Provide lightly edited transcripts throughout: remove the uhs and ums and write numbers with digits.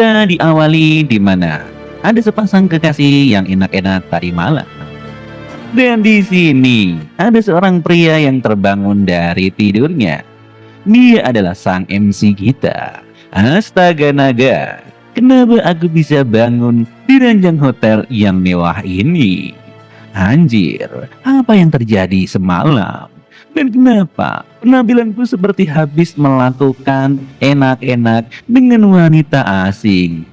Cerita diawali di mana ada sepasang kekasih yang enak-enak tadi malam. Dan di sini ada seorang pria yang terbangun dari tidurnya. Dia adalah sang MC kita. Astaga naga, kenapa aku bisa bangun di ranjang hotel yang mewah ini? Anjir, apa yang terjadi semalam? Dan kenapa penampilanku seperti habis melakukan enak-enak dengan wanita asing?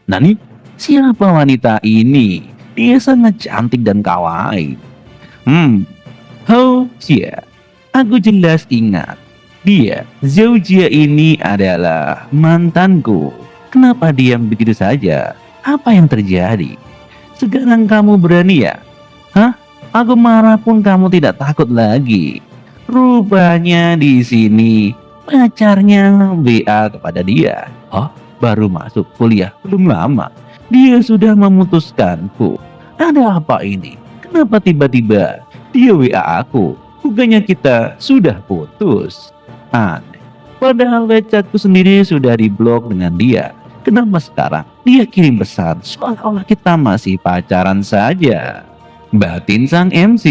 Nani, siapa wanita ini? Dia sangat cantik dan kawaii. Oh iya, aku jelas ingat. Dia, Zaujia ini adalah mantanku. Kenapa diam begitu saja? Apa yang terjadi? Sekarang kamu berani ya? Hah? Aku marah pun kamu tidak takut lagi. Rupanya di sini pacarnya WA kepada dia. Oh, baru masuk kuliah belum lama. Dia sudah memutuskanku. Ada apa ini? Kenapa tiba-tiba dia WA aku? Bukannya kita sudah putus? Aneh. Padahal wechatku sendiri sudah diblok dengan dia. Kenapa sekarang dia kirim pesan seolah-olah kita masih pacaran saja? Batin sang MC.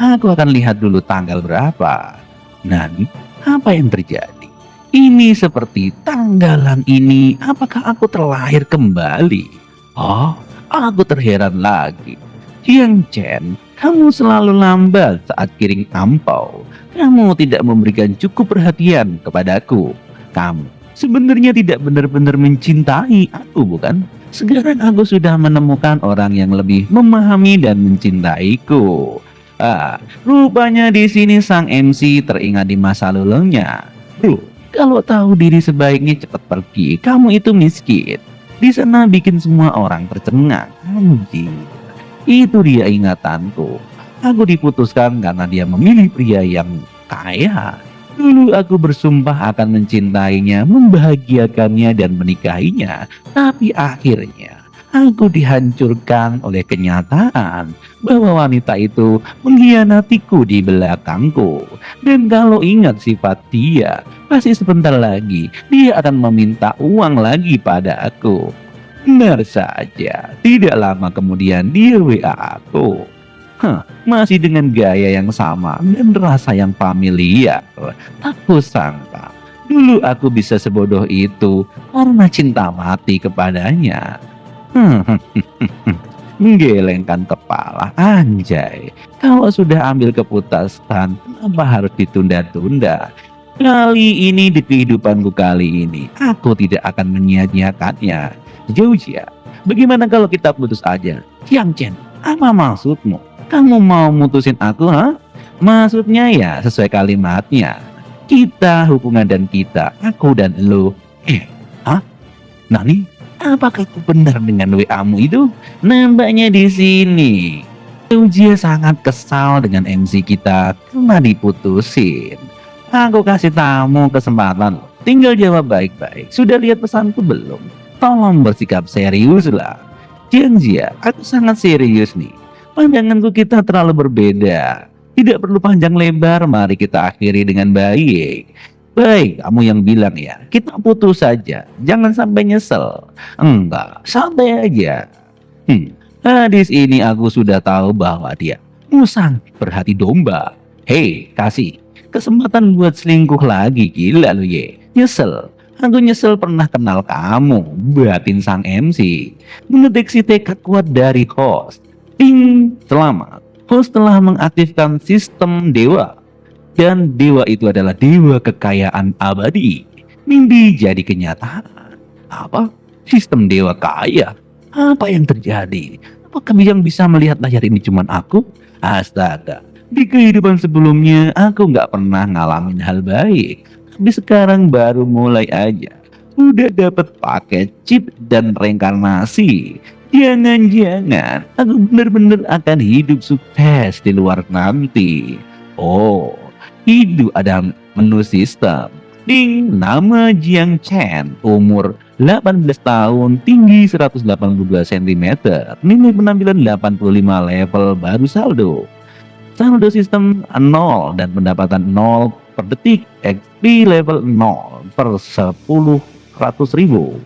Aku akan lihat dulu tanggal berapa. Nani, apa yang terjadi? Ini seperti tanggalan ini. Apakah aku terlahir kembali? Oh, aku terheran lagi. Yang Chen, kamu selalu lambat saat kirim ampau. Kamu tidak memberikan cukup perhatian kepadaku. Kamu sebenarnya tidak benar-benar mencintai aku, bukan? Sekarang aku sudah menemukan orang yang lebih memahami dan mencintaiku. Rupanya di sini sang MC teringat di masa lalunya. Bro, kalau tahu diri sebaiknya cepat pergi. Kamu itu miskin. Di sana bikin semua orang tercengang. Anjir. Itu dia ingatanku. Aku diputuskan karena dia memilih pria yang kaya. Dulu aku bersumpah akan mencintainya, membahagiakannya dan menikahinya. Tapi akhirnya aku dihancurkan oleh kenyataan bahwa wanita itu mengkhianatiku di belakangku. Dan kalau ingat sifat dia, pasti sebentar lagi dia akan meminta uang lagi pada aku. Benar saja, tidak lama kemudian dia WA aku. Masih dengan gaya yang sama dan rasa yang familiar. Tak kusangka dulu aku bisa sebodoh itu karena cinta mati kepadanya. Menggelengkan kepala. Anjay, kalau sudah ambil keputusan, kenapa harus ditunda-tunda? Kali ini di kehidupanku kali ini, aku tidak akan menyia-nyiakannya. Zaujia, bagaimana kalau kita putus aja? Yang Chen, apa maksudmu? Kamu mau mutusin aku, ha? Maksudnya ya sesuai kalimatnya. Kita hubungan dan kita, aku dan lo. Nani? Apakah itu benar dengan WA-mu itu? Nampaknya di sini. Zaujia sangat kesal dengan MC kita karena diputusin. Aku kasih tamu kesempatan. Tinggal jawab baik-baik. Sudah lihat pesanku belum? Tolong bersikap serius lah. Janji ya, aku sangat serius nih. Pandanganku kita terlalu berbeda. Tidak perlu panjang lebar, mari kita akhiri dengan baik. Baik, kamu yang bilang ya, kita putus saja. Jangan sampai nyesel. Enggak, santai aja. Hadis ini aku sudah tahu bahwa dia musang berhati domba. Hei, kasih kesempatan buat selingkuh lagi, gila lu ye. Nyesel. Aku nyesel pernah kenal kamu, batin sang MC. Mendeteksi tekad kuat dari host. Ting, selamat. Host telah mengaktifkan sistem dewa. Dan dewa itu adalah dewa kekayaan abadi. Mimpi jadi kenyataan. Apa? Sistem dewa kaya? Apa yang terjadi? Apakah yang bisa melihat layar ini cuman aku? Astaga, di kehidupan sebelumnya aku nggak pernah ngalamin hal baik. Tapi sekarang baru mulai aja. Udah dapat paket chip dan reinkarnasi. Jangan-jangan aku benar-benar akan hidup sukses di luar nanti. Oh, itu ada menu sistem. Ding, nama Jiang Chen, umur 18 tahun, tinggi 182 cm, nilai penampilan 85 level baru saldo. Saldo sistem 0 dan pendapatan 0 per detik, XP level 0 per 10 400.000.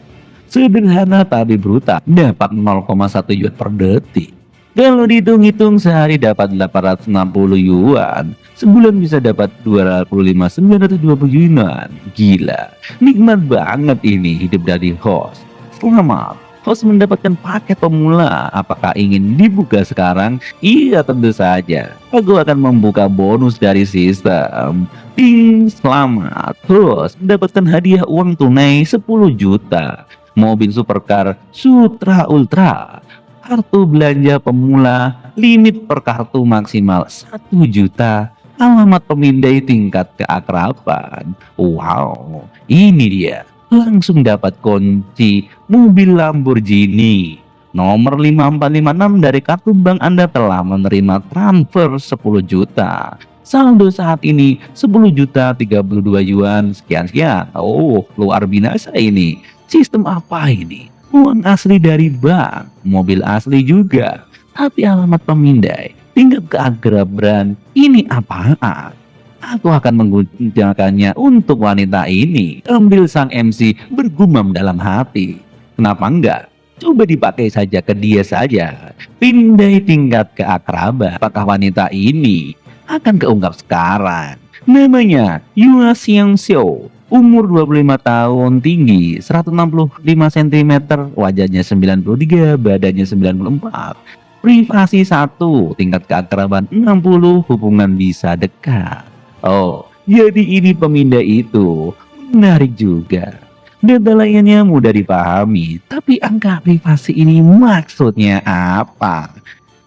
Sederhana tapi brutal, dapat 0,1 yuan per detik. Kalau dihitung-hitung sehari dapat 860 yuan, sebulan bisa dapat 25920 yuan. Gila, nikmat banget ini hidup dari host. Selamat, host mendapatkan paket pemula. Apakah ingin dibuka sekarang? Iya, tentu saja. Aku akan membuka bonus dari sistem. Ping, selamat, host mendapatkan hadiah uang tunai 10 juta. Mobil supercar Sutra Ultra, kartu belanja pemula, limit per kartu maksimal 1 juta, alamat pemindai tingkat keakraban. Wow, ini dia, langsung dapat kunci mobil Lamborghini. Nomor 5456 dari kartu bank Anda telah menerima transfer 10 juta. Saldo saat ini 10 juta 32 yuan sekian. Oh, luar biasa ini. Sistem apa ini? Uang asli dari bank, mobil asli juga, tapi alamat pemindai, tingkat keakraban, ini apaan? Aku akan menggunakannya untuk wanita ini. Ambil sang MC bergumam dalam hati. Kenapa enggak? Coba dipakai saja ke dia saja. Pindai tingkat keakraban. Apakah wanita ini akan keungkap sekarang? Namanya Yua Xiang Xiao. Umur 25 tahun, tinggi 165 cm, wajahnya 93, badannya 94. Privasi 1, tingkat keakraban 60, hubungan bisa dekat. Oh, jadi ini pemindai itu. Menarik juga. Data lainnya mudah dipahami, tapi angka privasi ini maksudnya apa?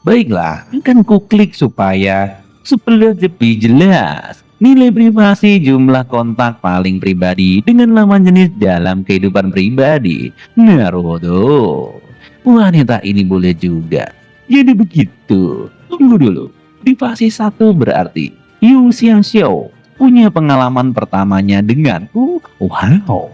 Baiklah, akan kuklik supaya lebih jelas. Nilai privasi, jumlah kontak paling pribadi dengan lawan jenis dalam kehidupan pribadi. Naruhodo. Wanita ini boleh juga. Jadi begitu. Tunggu dulu. Privasi 1 berarti Yu Xiang Xiao punya pengalaman pertamanya denganku. Wow.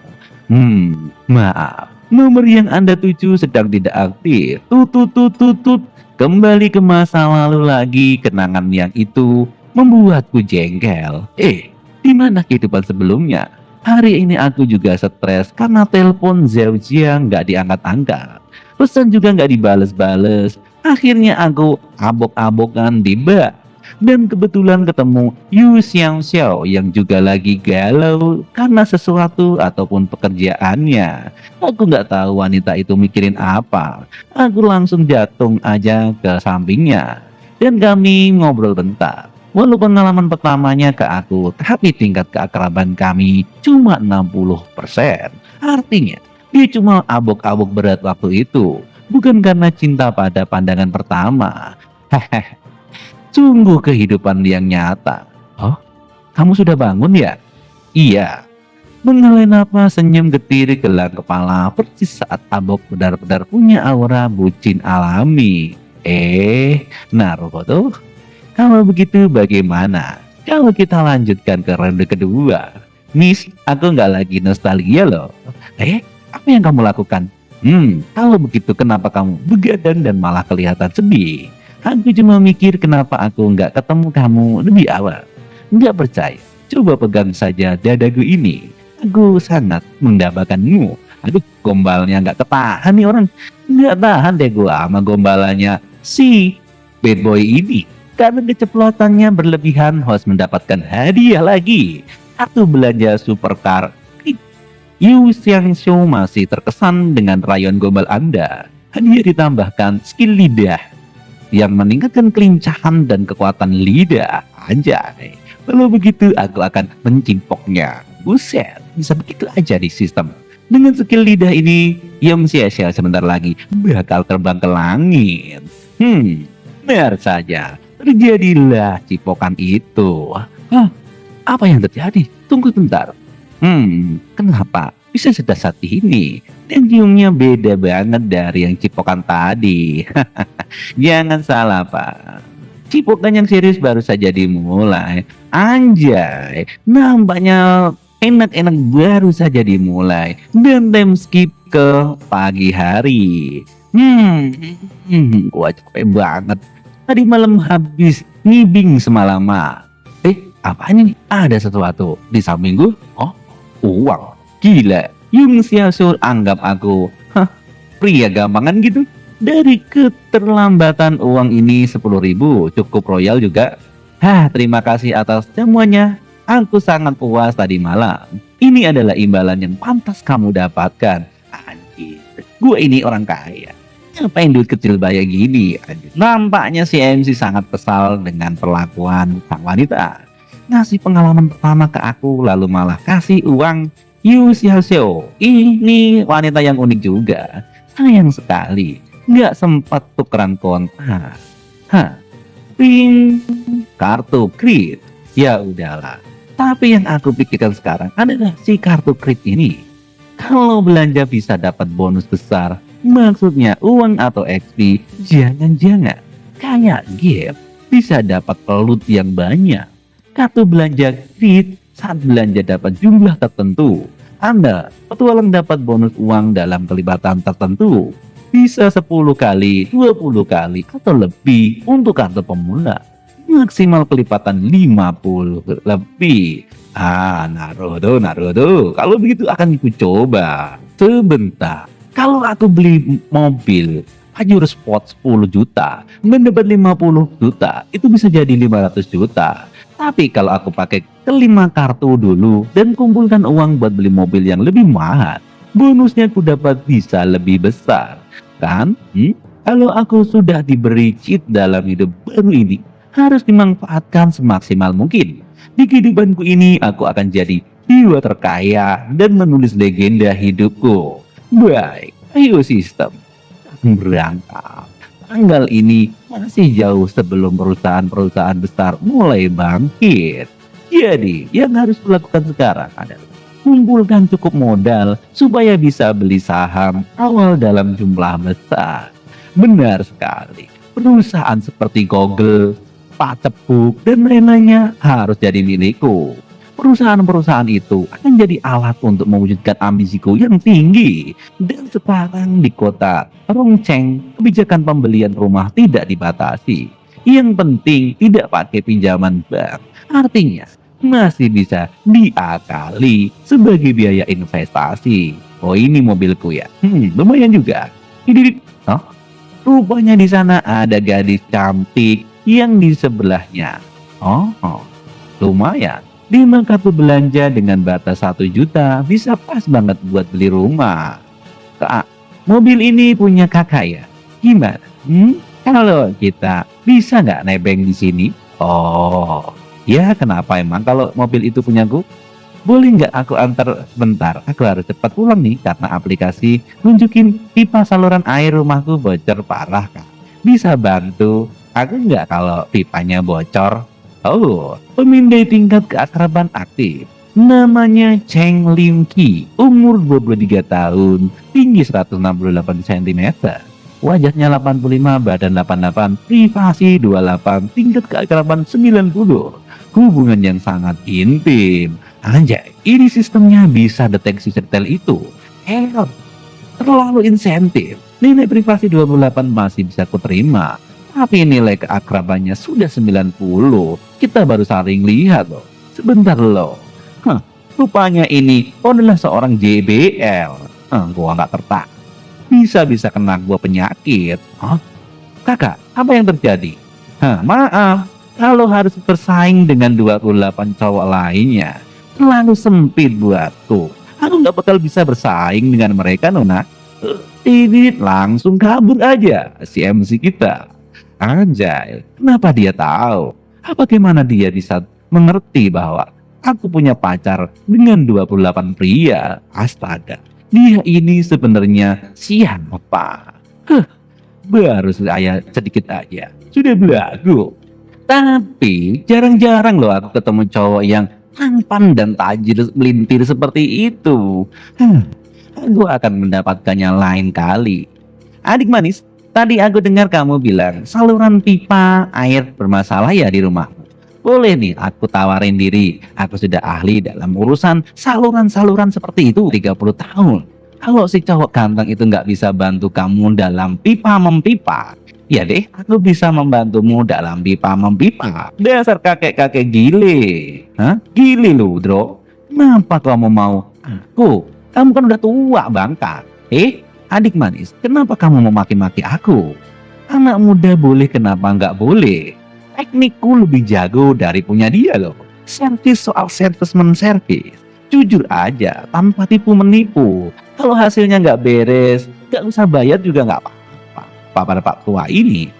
Maaf. Nomor yang Anda tuju sedang tidak aktif. Tut. Kembali ke masa lalu lagi, kenangan yang itu membuatku jengkel. Di mana kehidupan sebelumnya? Hari ini aku juga stres karena telepon Zhao Jia nggak diangkat-angkat. Pesan juga nggak dibales-bales. Akhirnya aku abok-abokan di bar. Dan kebetulan ketemu Yu Xiang Xiao yang juga lagi galau karena sesuatu ataupun pekerjaannya. Aku nggak tahu wanita itu mikirin apa. Aku langsung jatuh aja ke sampingnya. Dan kami ngobrol bentar. Walau pengalaman pertamanya ke aku, tapi tingkat keakraban kami cuma 60%. Artinya, dia cuma abok-abok berat waktu itu. Bukan karena cinta pada pandangan pertama. Hehehe, sungguh kehidupan yang nyata. Oh, kamu sudah bangun ya? Iya. Menghela napas, senyum getir, gelang kepala, persis saat abok benar-benar punya aura bucin alami. Naruhodo. Kalau begitu bagaimana kalau kita lanjutkan ke ronde kedua? Miss, aku nggak lagi nostalgia loh. Apa yang kamu lakukan? Kalau begitu kenapa kamu begadang dan malah kelihatan sedih? Aku cuma mikir kenapa aku nggak ketemu kamu lebih awal. Nggak percaya? Coba pegang saja dadaku ini. Aku sangat mendambakanmu. Aduh, gombalnya nggak ketahan nih orang. Nggak tahan deh gua sama gombalannya si bad boy ini. Karena keceplosannya berlebihan, host mendapatkan hadiah lagi. Kartu belanja supercar. Yu Xiang Xiao masih terkesan dengan rayon gombal Anda. Hadiah ditambahkan skill lidah yang meningkatkan kelincahan dan kekuatan lidah. Anjay. Kalau begitu aku akan mencimpoknya. Buset, bisa begitu aja di sistem. Dengan skill lidah ini, Yu Xiang Xiao sebentar lagi bakal terbang ke langit. Benar saja. Terjadilah cipokan itu. Apa yang terjadi? Tunggu bentar. Kenapa bisa sedasar ini? Dan ciumnya beda banget dari yang cipokan tadi. Jangan salah, Pak. Cipokan yang serius baru saja dimulai. Anjay, nampaknya enak-enak baru saja dimulai. Dan time skip ke pagi hari. Gua capek banget. Tadi malam habis ngibing semalaman. Apa ini? Ada sesuatu di samping gue? Oh, uang. Gila, Yung Xiaosu anggap aku, hah, pria gampangan gitu. Dari keterlambatan uang ini 10.000 cukup royal juga. Terima kasih atas semuanya. Aku sangat puas tadi malam. Ini adalah imbalan yang pantas kamu dapatkan. Anjir, gue ini orang kaya. Ngapain duit kecil bayar gini? Anjir. Nampaknya si MC sangat kesal dengan perlakuan sang wanita. Ngasih pengalaman pertama ke aku, lalu malah kasih uang. Yu Xiaoxiao, ini wanita yang unik juga. Sayang sekali, nggak sempat tukeran kontak. Ping, kartu kredit. Ya udahlah. Tapi yang aku pikirkan sekarang adalah si kartu kredit ini. Kalau belanja bisa dapat bonus besar, maksudnya uang atau XP, jangan-jangan kayak game bisa dapat pelut yang banyak. Kartu belanja kredit saat belanja dapat jumlah tertentu. Anda petualang dapat bonus uang dalam kelibatan tertentu. Bisa 10 kali, 20 kali, atau lebih untuk kartu pemula. Maksimal kelipatan 50 lebih. Naruto. Kalau begitu akan aku coba. Sebentar. Kalau aku beli mobil Pajero Sport 10 juta, mendapat 50 juta, itu bisa jadi 500 juta. Tapi kalau aku pakai kelima kartu dulu dan kumpulkan uang buat beli mobil yang lebih mahal, bonusnya aku dapat bisa lebih besar. Kan? Kalau aku sudah diberi cheat dalam hidup baru ini, harus dimanfaatkan semaksimal mungkin. Di kehidupanku ini, aku akan jadi jiwa terkaya dan menulis legenda hidupku. Baik, ayo sistem. Berangkat. Tanggal ini masih jauh sebelum perusahaan-perusahaan besar mulai bangkit. Jadi, yang harus dilakukan sekarang adalah kumpulkan cukup modal supaya bisa beli saham awal dalam jumlah besar. Benar sekali, perusahaan seperti Google, Facebook, dan lain-lainnya harus jadi milikku. Perusahaan-perusahaan itu akan jadi alat untuk mewujudkan ambisiku yang tinggi. Dan sekarang di kota Rongcheng, kebijakan pembelian rumah tidak dibatasi. Yang penting tidak pakai pinjaman bank. Artinya masih bisa diakali sebagai biaya investasi. Oh, ini mobilku ya. Lumayan juga. Rupanya di sana ada gadis cantik yang di sebelahnya. Lumayan. 5 kartu belanja dengan batas 1 juta bisa pas banget buat beli rumah. Kak, mobil ini punya kakak ya? Gimana? Kalau kita bisa nggak nebeng di sini? Oh, ya kenapa emang kalau mobil itu punyaku? Boleh nggak aku antar bentar? Aku harus cepat pulang nih karena aplikasi nunjukin pipa saluran air rumahku bocor parah, Kak. Bisa bantu aku nggak kalau pipanya bocor? Oh, pemindai tingkat keakraban aktif. Namanya Cheng Lim Qi, umur 23 tahun, tinggi 168 cm. Wajahnya 85, badan 88, privasi 28, tingkat keakraban 90. Hubungan yang sangat intim. Anjay, ini sistemnya bisa deteksi setel itu. Terlalu insentif. Nilai privasi 28 masih bisa kuterima. Tapi nilai keakrabannya sudah 90. Kita baru saling lihat loh. Sebentar loh. Rupanya ini adalah seorang JBL. Gua nggak tertak. Bisa-bisa kena gua penyakit. Kakak, apa yang terjadi? Maaf. Kalau harus bersaing dengan 28 cowok lainnya, terlalu sempit buatku. Aku nggak bakal bisa bersaing dengan mereka, Nona. Ini langsung kabur aja si MC kita. Anjay, kenapa dia tahu? Bagaimana dia bisa mengerti bahwa aku punya pacar dengan 28 pria? Astaga, dia ini sebenarnya siapa? Baru saya sedikit aja, sudah belagu. Tapi jarang-jarang loh aku ketemu cowok yang tampan dan tajir melintir seperti itu. Aku akan mendapatkannya lain kali. Adik manis, tadi aku dengar kamu bilang saluran pipa air bermasalah ya di rumahmu. Boleh nih aku tawarin diri. Aku sudah ahli dalam urusan saluran-saluran seperti itu 30 tahun. Kalau si cowok ganteng itu nggak bisa bantu kamu dalam pipa mempipa, ya deh aku bisa membantumu dalam pipa mempipa. Dasar kakek-kakek gile. Gile lu, Bro. Kenapa kamu mau aku Kamu kan udah tua bangka. Adik manis, kenapa kamu memaki-maki aku? Anak muda boleh, kenapa nggak boleh? Teknikku lebih jago dari punya dia loh. Servis soal servis menservis. Jujur aja, tanpa tipu menipu. Kalau hasilnya nggak beres, nggak usah bayar juga nggak apa-apa. Pada Pak tua ini,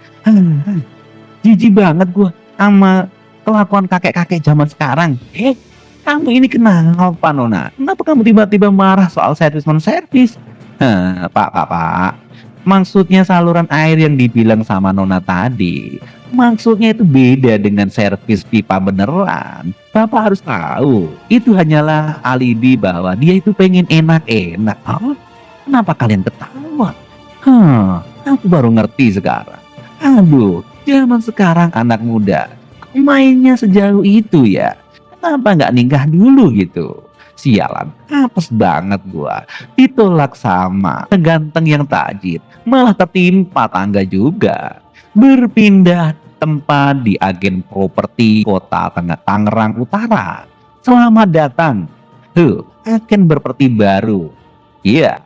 jijik banget gua sama kelakuan kakek-kakek zaman sekarang. Kamu ini kenapa Nona? Kenapa kamu tiba-tiba marah soal servis menservis? Pak. Maksudnya saluran air yang dibilang sama Nona tadi. Maksudnya itu beda dengan servis pipa beneran. Bapak harus tahu, itu hanyalah alibi bahwa dia itu pengen enak-enak. Kenapa kalian ketawa? Aku baru ngerti sekarang. Aduh, zaman sekarang anak muda mainnya sejauh itu ya. Kenapa nggak nikah dulu gitu? Sialan, apes banget gua. Ditolak sama ganteng yang tajir, malah tertimpa tangga juga. Berpindah tempat di agen properti kota Tangerang Utara. Selamat datang. Agen properti baru. Iya,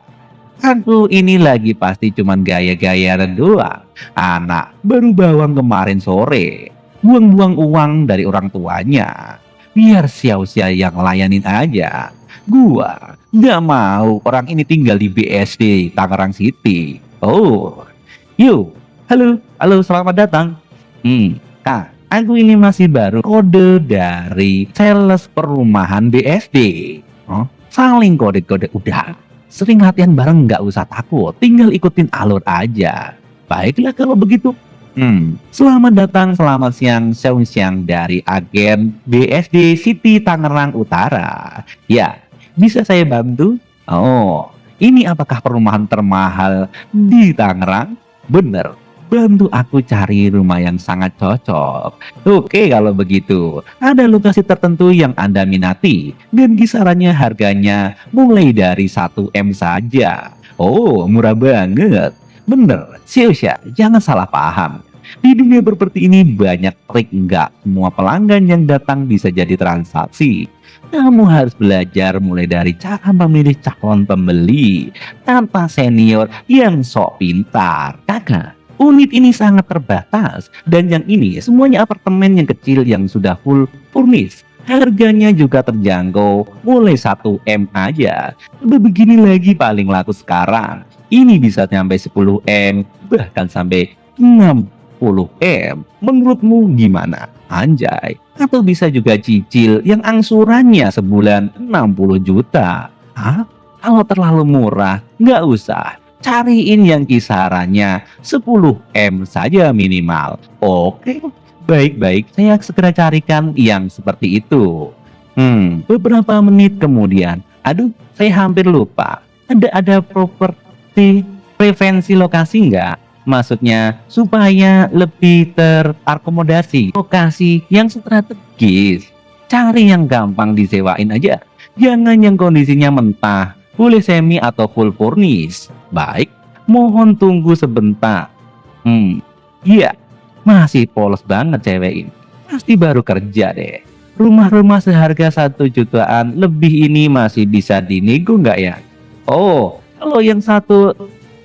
aku ini lagi pasti cuman gaya-gaya doang. Anak baru bawang kemarin sore. Buang-buang uang dari orang tuanya. Biar sia-sia yang layanin aja. Gua nggak mau orang ini tinggal di BSD Tangerang City. Halo, selamat datang. Kak, aku ini masih baru kode dari sales perumahan BSD. Saling kode-kode udah. Sering latihan bareng, nggak usah takut. Tinggal ikutin alur aja. Baiklah kalau begitu. Selamat datang, selamat siang dari agen BSD City Tangerang Utara. Ya, bisa saya bantu? Ini apakah perumahan termahal di Tangerang? Bener, bantu aku cari rumah yang sangat cocok. Oke, kalau begitu, ada lokasi tertentu yang Anda minati dan kisarannya harganya mulai dari 1 M saja. Murah banget. Bener, Siusya, jangan salah paham. Di dunia properti ini banyak trik, nggak semua pelanggan yang datang bisa jadi transaksi. Kamu harus belajar mulai dari cara memilih calon pembeli tanpa senior yang sok pintar. Kakak, unit ini sangat terbatas dan yang ini semuanya apartemen yang kecil yang sudah full furnish. Harganya juga terjangkau, mulai 1 M aja. Begini lagi paling laku sekarang. Ini bisa sampai 10 M, bahkan sampai 60 M. Menurutmu gimana? Anjay. Atau bisa juga cicil yang angsurannya sebulan 60 juta. Kalau terlalu murah, nggak usah. Cariin yang kisarannya 10 M saja minimal. Oke, baik. Saya segera carikan yang seperti itu. Beberapa menit kemudian, saya hampir lupa. Ada properti preferensi lokasi nggak? Maksudnya supaya lebih terakomodasi, lokasi yang strategis. Cari yang gampang disewain aja. Jangan yang kondisinya mentah. Boleh semi atau full furnish. Baik, mohon tunggu sebentar. Iya, masih polos banget cewek ini. Pasti baru kerja deh. Rumah-rumah seharga 1 jutaan lebih ini masih bisa dinego nggak ya? Kalau yang 1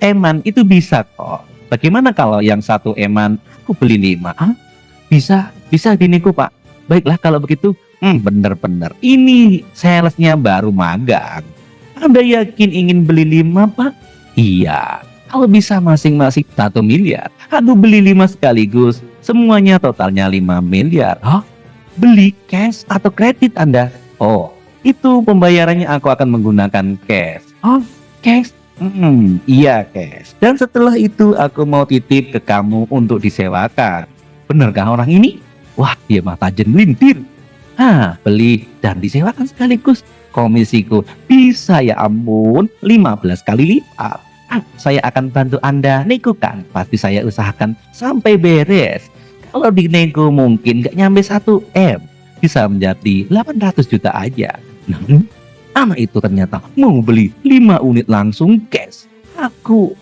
eman itu bisa kok. Bagaimana kalau yang 1 eman aku beli 5? Bisa dinego Pak. Baiklah kalau begitu. Bener-bener. Ini salesnya baru magang. Anda yakin ingin beli 5 Pak? Iya. Kalau bisa masing-masing 1 miliar. Beli 5 sekaligus. Semuanya totalnya 5 miliar. Beli cash atau kredit Anda? Itu pembayarannya aku akan menggunakan cash. Cash? Iya cash. Dan setelah itu aku mau titip ke kamu untuk disewakan. Benarkah orang ini? Wah, dia mata jenlintir. Beli dan disewakan sekaligus. Komisiku bisa ya ampun 15 kali lipat. Saya akan bantu Anda negokan. Pasti saya usahakan sampai beres. Kalau dinego mungkin gak nyampe 1 M. Bisa menjadi 800 juta aja. Anak itu ternyata mau beli 5 unit langsung cash. Aku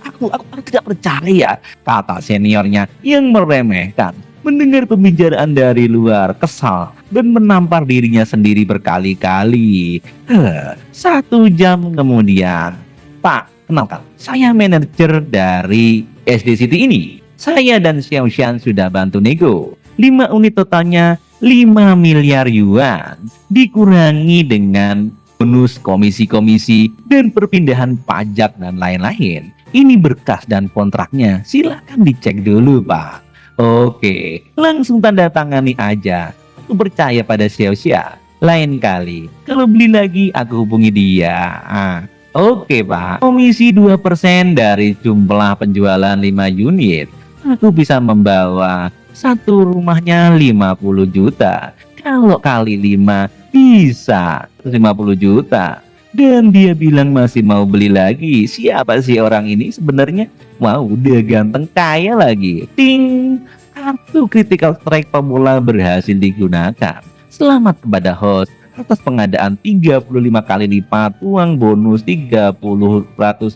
tidak percaya, kata seniornya yang meremehkan. Mendengar pembicaraan dari luar, kesal dan menampar dirinya sendiri berkali-kali. 1 jam kemudian, "Pak, kenalkan, saya manajer dari SD City ini. Saya dan Xiao Xian sudah bantu nego. 5 unit totalnya 5 miliar yuan. Dikurangi dengan bonus komisi-komisi dan perpindahan pajak dan lain-lain. Ini berkas dan kontraknya. Silakan dicek dulu, Pak." Oke, langsung tanda tangani aja. Aku percaya pada Xiao Xia. Lain kali, kalau beli lagi aku hubungi dia. Oke, Pak. Komisi 2% dari jumlah penjualan 5 unit. Aku bisa membawa satu rumahnya 50 juta. Kalau kali 5 bisa 50 juta. Dan dia bilang masih mau beli lagi. Siapa sih orang ini sebenarnya? Wow, udah ganteng kaya lagi. Ting! Kartu critical strike pemula berhasil digunakan. Selamat kepada host atas pengadaan 35 kali lipat uang bonus 150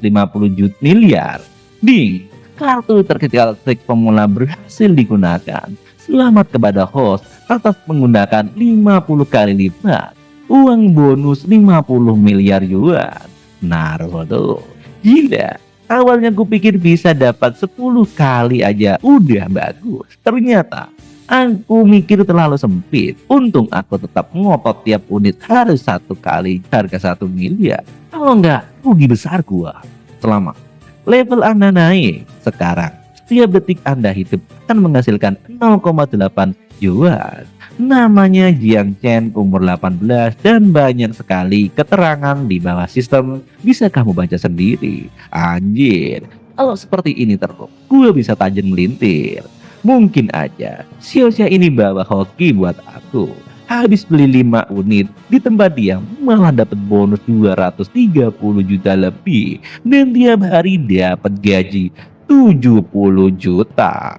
juta miliar. Ding! Kartu critical strike pemula berhasil digunakan. Selamat kepada host atas menggunakan 50 kali lipat uang bonus 50 miliar yuan. Naruto. Gila. Awalnya kupikir bisa dapat 10 kali aja udah bagus. Ternyata aku mikir terlalu sempit. Untung aku tetap ngotot tiap unit harus 1 kali harga 1 miliar. Kalau enggak, rugi besar gua. Selamat. Level Anda naik. Sekarang, setiap detik Anda hidup akan menghasilkan 0,8 yuan. Namanya Jiang Chen, umur 18, dan banyak sekali keterangan di bawah sistem. Bisa kamu baca sendiri. Anjir, kalau seperti ini terus, gue bisa tajam melintir. Mungkin aja Xiao Xia ini bawa hoki buat aku. Habis beli 5 unit, di tempat dia malah dapat bonus 230 juta lebih. Dan tiap hari dapat gaji 70 juta.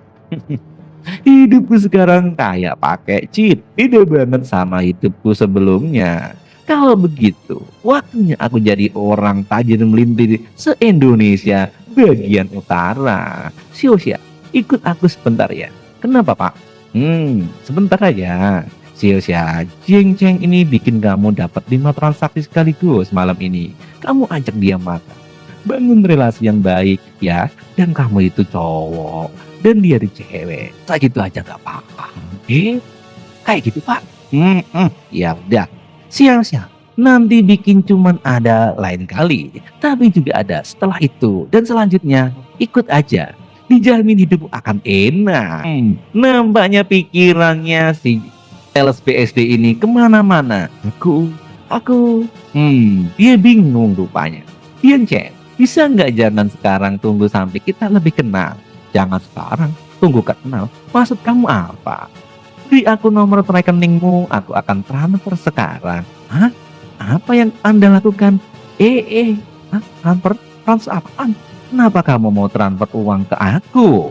Hidupku sekarang kayak pakai cheat. Beda banget sama hidupku sebelumnya. Kalau begitu, waktunya aku jadi orang tajir melintir se-Indonesia bagian utara. Xiao Xia, ikut aku sebentar ya. Kenapa, Pak? Sebentar aja. Xiao Xia, Jiang Chen ini bikin kamu dapat 5 transaksi sekaligus malam ini. Kamu ajak dia makan. Bangun relasi yang baik ya. Dan kamu itu cowok dan dia di cewek. Kayak gitu aja gak apa-apa. Kayak gitu, Pak. Ya udah. Siang-siang. Nanti bikin cuman ada lain kali. Tapi juga ada setelah itu. Dan selanjutnya ikut aja. Dijamin hidup akan enak. Nampaknya pikirannya si sales BSD ini kemana-mana. Aku. Dia bingung rupanya. Jiang Chen, bisa nggak jangan sekarang, tunggu sampai kita lebih kenal? Jangan sekarang, tunggu kenal. Maksud kamu apa? Beri aku nomor rekeningmu, aku akan transfer sekarang. Hah? Apa yang Anda lakukan? Transfer apaan? Kenapa kamu mau transfer uang ke aku?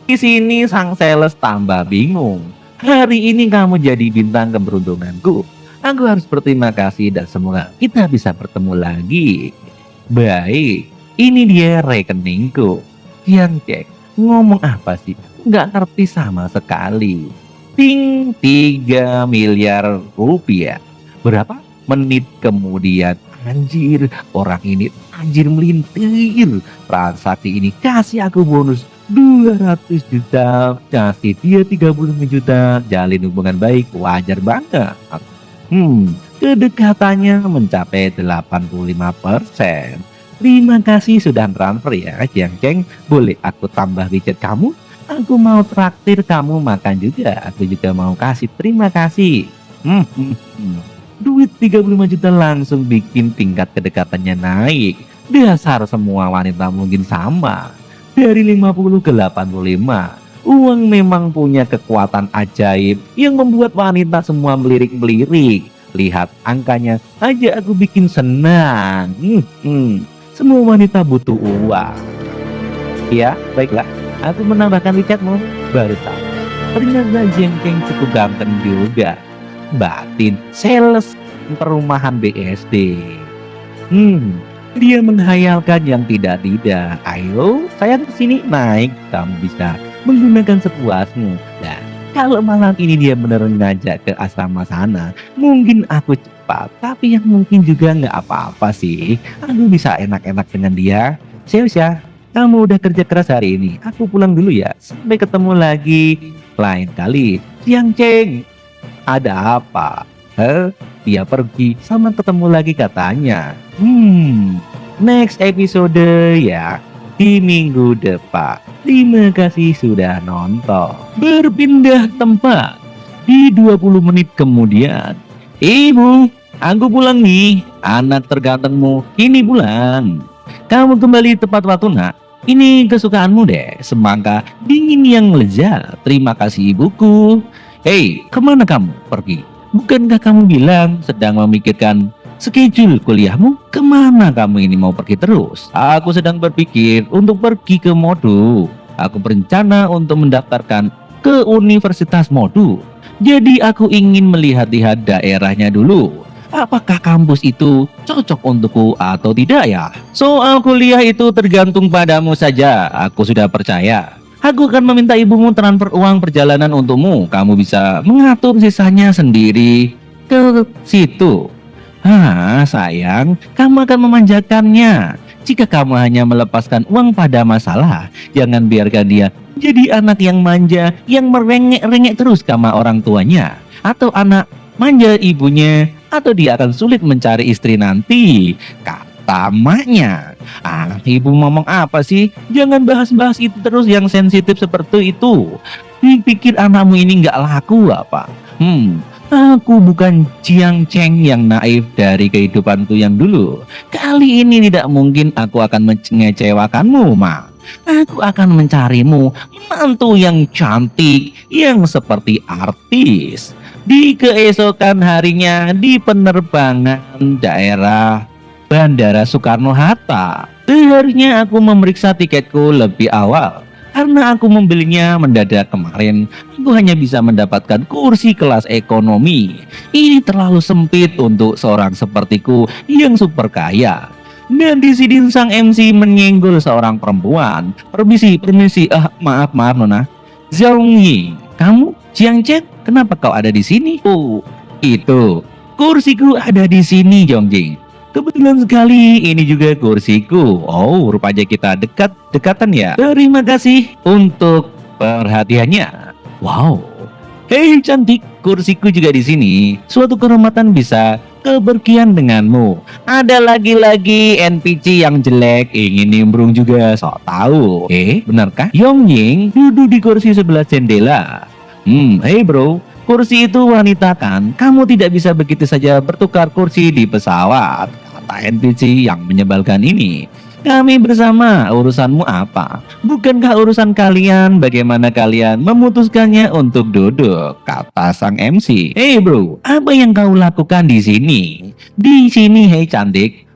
Di sini sang sales tambah bingung. Hari ini kamu jadi bintang keberuntunganku. Aku harus berterima kasih dan semoga kita bisa bertemu lagi. Baik, ini dia rekeningku. Jiang Chen, ngomong apa sih? Nggak ngerti sama sekali. Ting, 3 miliar rupiah. Berapa menit kemudian? Anjir, orang ini anjir melintir. Transaksi ini kasih aku bonus 200 juta. Kasih dia 35 juta. Jalin hubungan baik, wajar banget. Kedekatannya mencapai 85%. Terima kasih sudah transfer ya, Jiang Chen. Boleh aku tambah widget kamu? Aku mau traktir kamu makan juga. Aku juga mau kasih terima kasih. Duit 35 juta langsung bikin tingkat kedekatannya naik. Dasar semua wanita mungkin sama. Dari 50 ke 85. Uang memang punya kekuatan ajaib yang membuat wanita semua melirik-melirik. Lihat angkanya aja aku bikin senang. Semua wanita butuh uang. Ya, baiklah. Aku menambahkan WeChatmu. Baru tahu. Ternyata Jiang Chen cukup ganteng juga. Batin sales perumahan BSD. Dia menghayalkan yang tidak. Ayo, saya kesini naik. Kamu bisa menggunakan sepuasmu. Dan Kalau malam ini dia beneran ngajak ke asrama sana, mungkin aku cepat, tapi yang mungkin juga nggak apa-apa sih. Aku bisa enak-enak dengan dia. Serius ya, kamu udah kerja keras hari ini. Aku pulang dulu ya. Sampai ketemu lagi lain kali. Siang Ceng, ada apa? Dia pergi sama ketemu lagi katanya. Next episode ya di minggu depan. Terima kasih sudah nonton. Berpindah tempat di 20 menit kemudian. Ibu, aku pulang nih. Anak tergantengmu ini pulang. Kamu kembali tepat waktu nak. Ini kesukaanmu deh. Semangka dingin yang lezat. Terima kasih ibuku. Hei, kemana kamu pergi? Bukankah kamu bilang sedang memikirkan schedule kuliahmu? Kemana kamu ini mau pergi terus? Aku sedang berpikir untuk pergi ke Modu. Aku berencana untuk mendaftarkan ke Universitas Modu. Jadi aku ingin melihat-lihat daerahnya dulu. Apakah kampus itu cocok untukku atau tidak ya? Soal kuliah itu tergantung padamu saja. Aku sudah percaya. Aku akan meminta ibumu transfer uang perjalanan untukmu. Kamu bisa mengatur sisanya sendiri ke situ. Sayang, kamu akan memanjakannya. Jika kamu hanya melepaskan uang pada masalah, jangan biarkan dia jadi anak yang manja, yang merengek-rengek terus sama orang tuanya. Atau anak manja ibunya, atau dia akan sulit mencari istri nanti, kata emaknya. Ibu ngomong apa sih? Jangan bahas-bahas itu terus yang sensitif seperti itu. Dipikir anakmu ini nggak laku apa? Aku bukan Jiang Cheng yang naif dari kehidupanku yang dulu. Kali ini tidak mungkin aku akan mengecewakanmu, Ma. Aku akan mencarimu menantu yang cantik, yang seperti artis. Di keesokan harinya di penerbangan daerah Bandara Soekarno-Hatta. Seharusnya aku memeriksa tiketku lebih awal. Karena aku membelinya mendadak kemarin, aku hanya bisa mendapatkan kursi kelas ekonomi. Ini terlalu sempit untuk seorang sepertiku yang super kaya. Dan di sini sang MC menyenggol seorang perempuan. Permisi, maaf Nona. Zhongyi, kamu Jiang Chen, kenapa kau ada di sini? Oh, itu kursiku ada di sini, Jongjing. Kebetulan sekali ini juga kursiku. Oh, rupanya kita dekatan ya. Terima kasih untuk perhatiannya. Wow. Hei cantik, kursiku juga di sini. Suatu kehormatan bisa kepergian denganmu. Ada lagi-lagi NPC yang jelek ingin nimbrung juga, sok tahu. Benarkah? Yongying duduk di kursi sebelah jendela. Hey bro, kursi itu wanita kan? Kamu tidak bisa begitu saja bertukar kursi di pesawat, kata NPC yang menyebalkan ini. Kami bersama, urusanmu apa? Bukankah urusan kalian bagaimana kalian memutuskannya untuk duduk, kata sang MC. Hey bro, apa yang kau lakukan di sini? Di sini, hey cantik.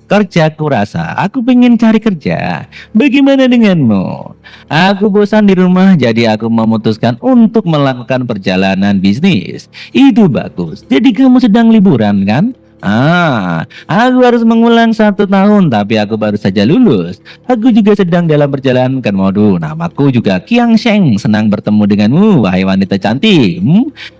Kerja aku rasa aku pengen cari kerja. Bagaimana denganmu? Aku bosan di rumah, jadi aku memutuskan untuk melakukan perjalanan bisnis. Itu bagus. Jadi kamu sedang liburan kan? Aku harus mengulang 1 tahun, tapi aku baru saja lulus. Aku juga sedang dalam perjalanan ke Modu. Namaku juga Qiang Sheng. Senang bertemu denganmu, wahai wanita cantik.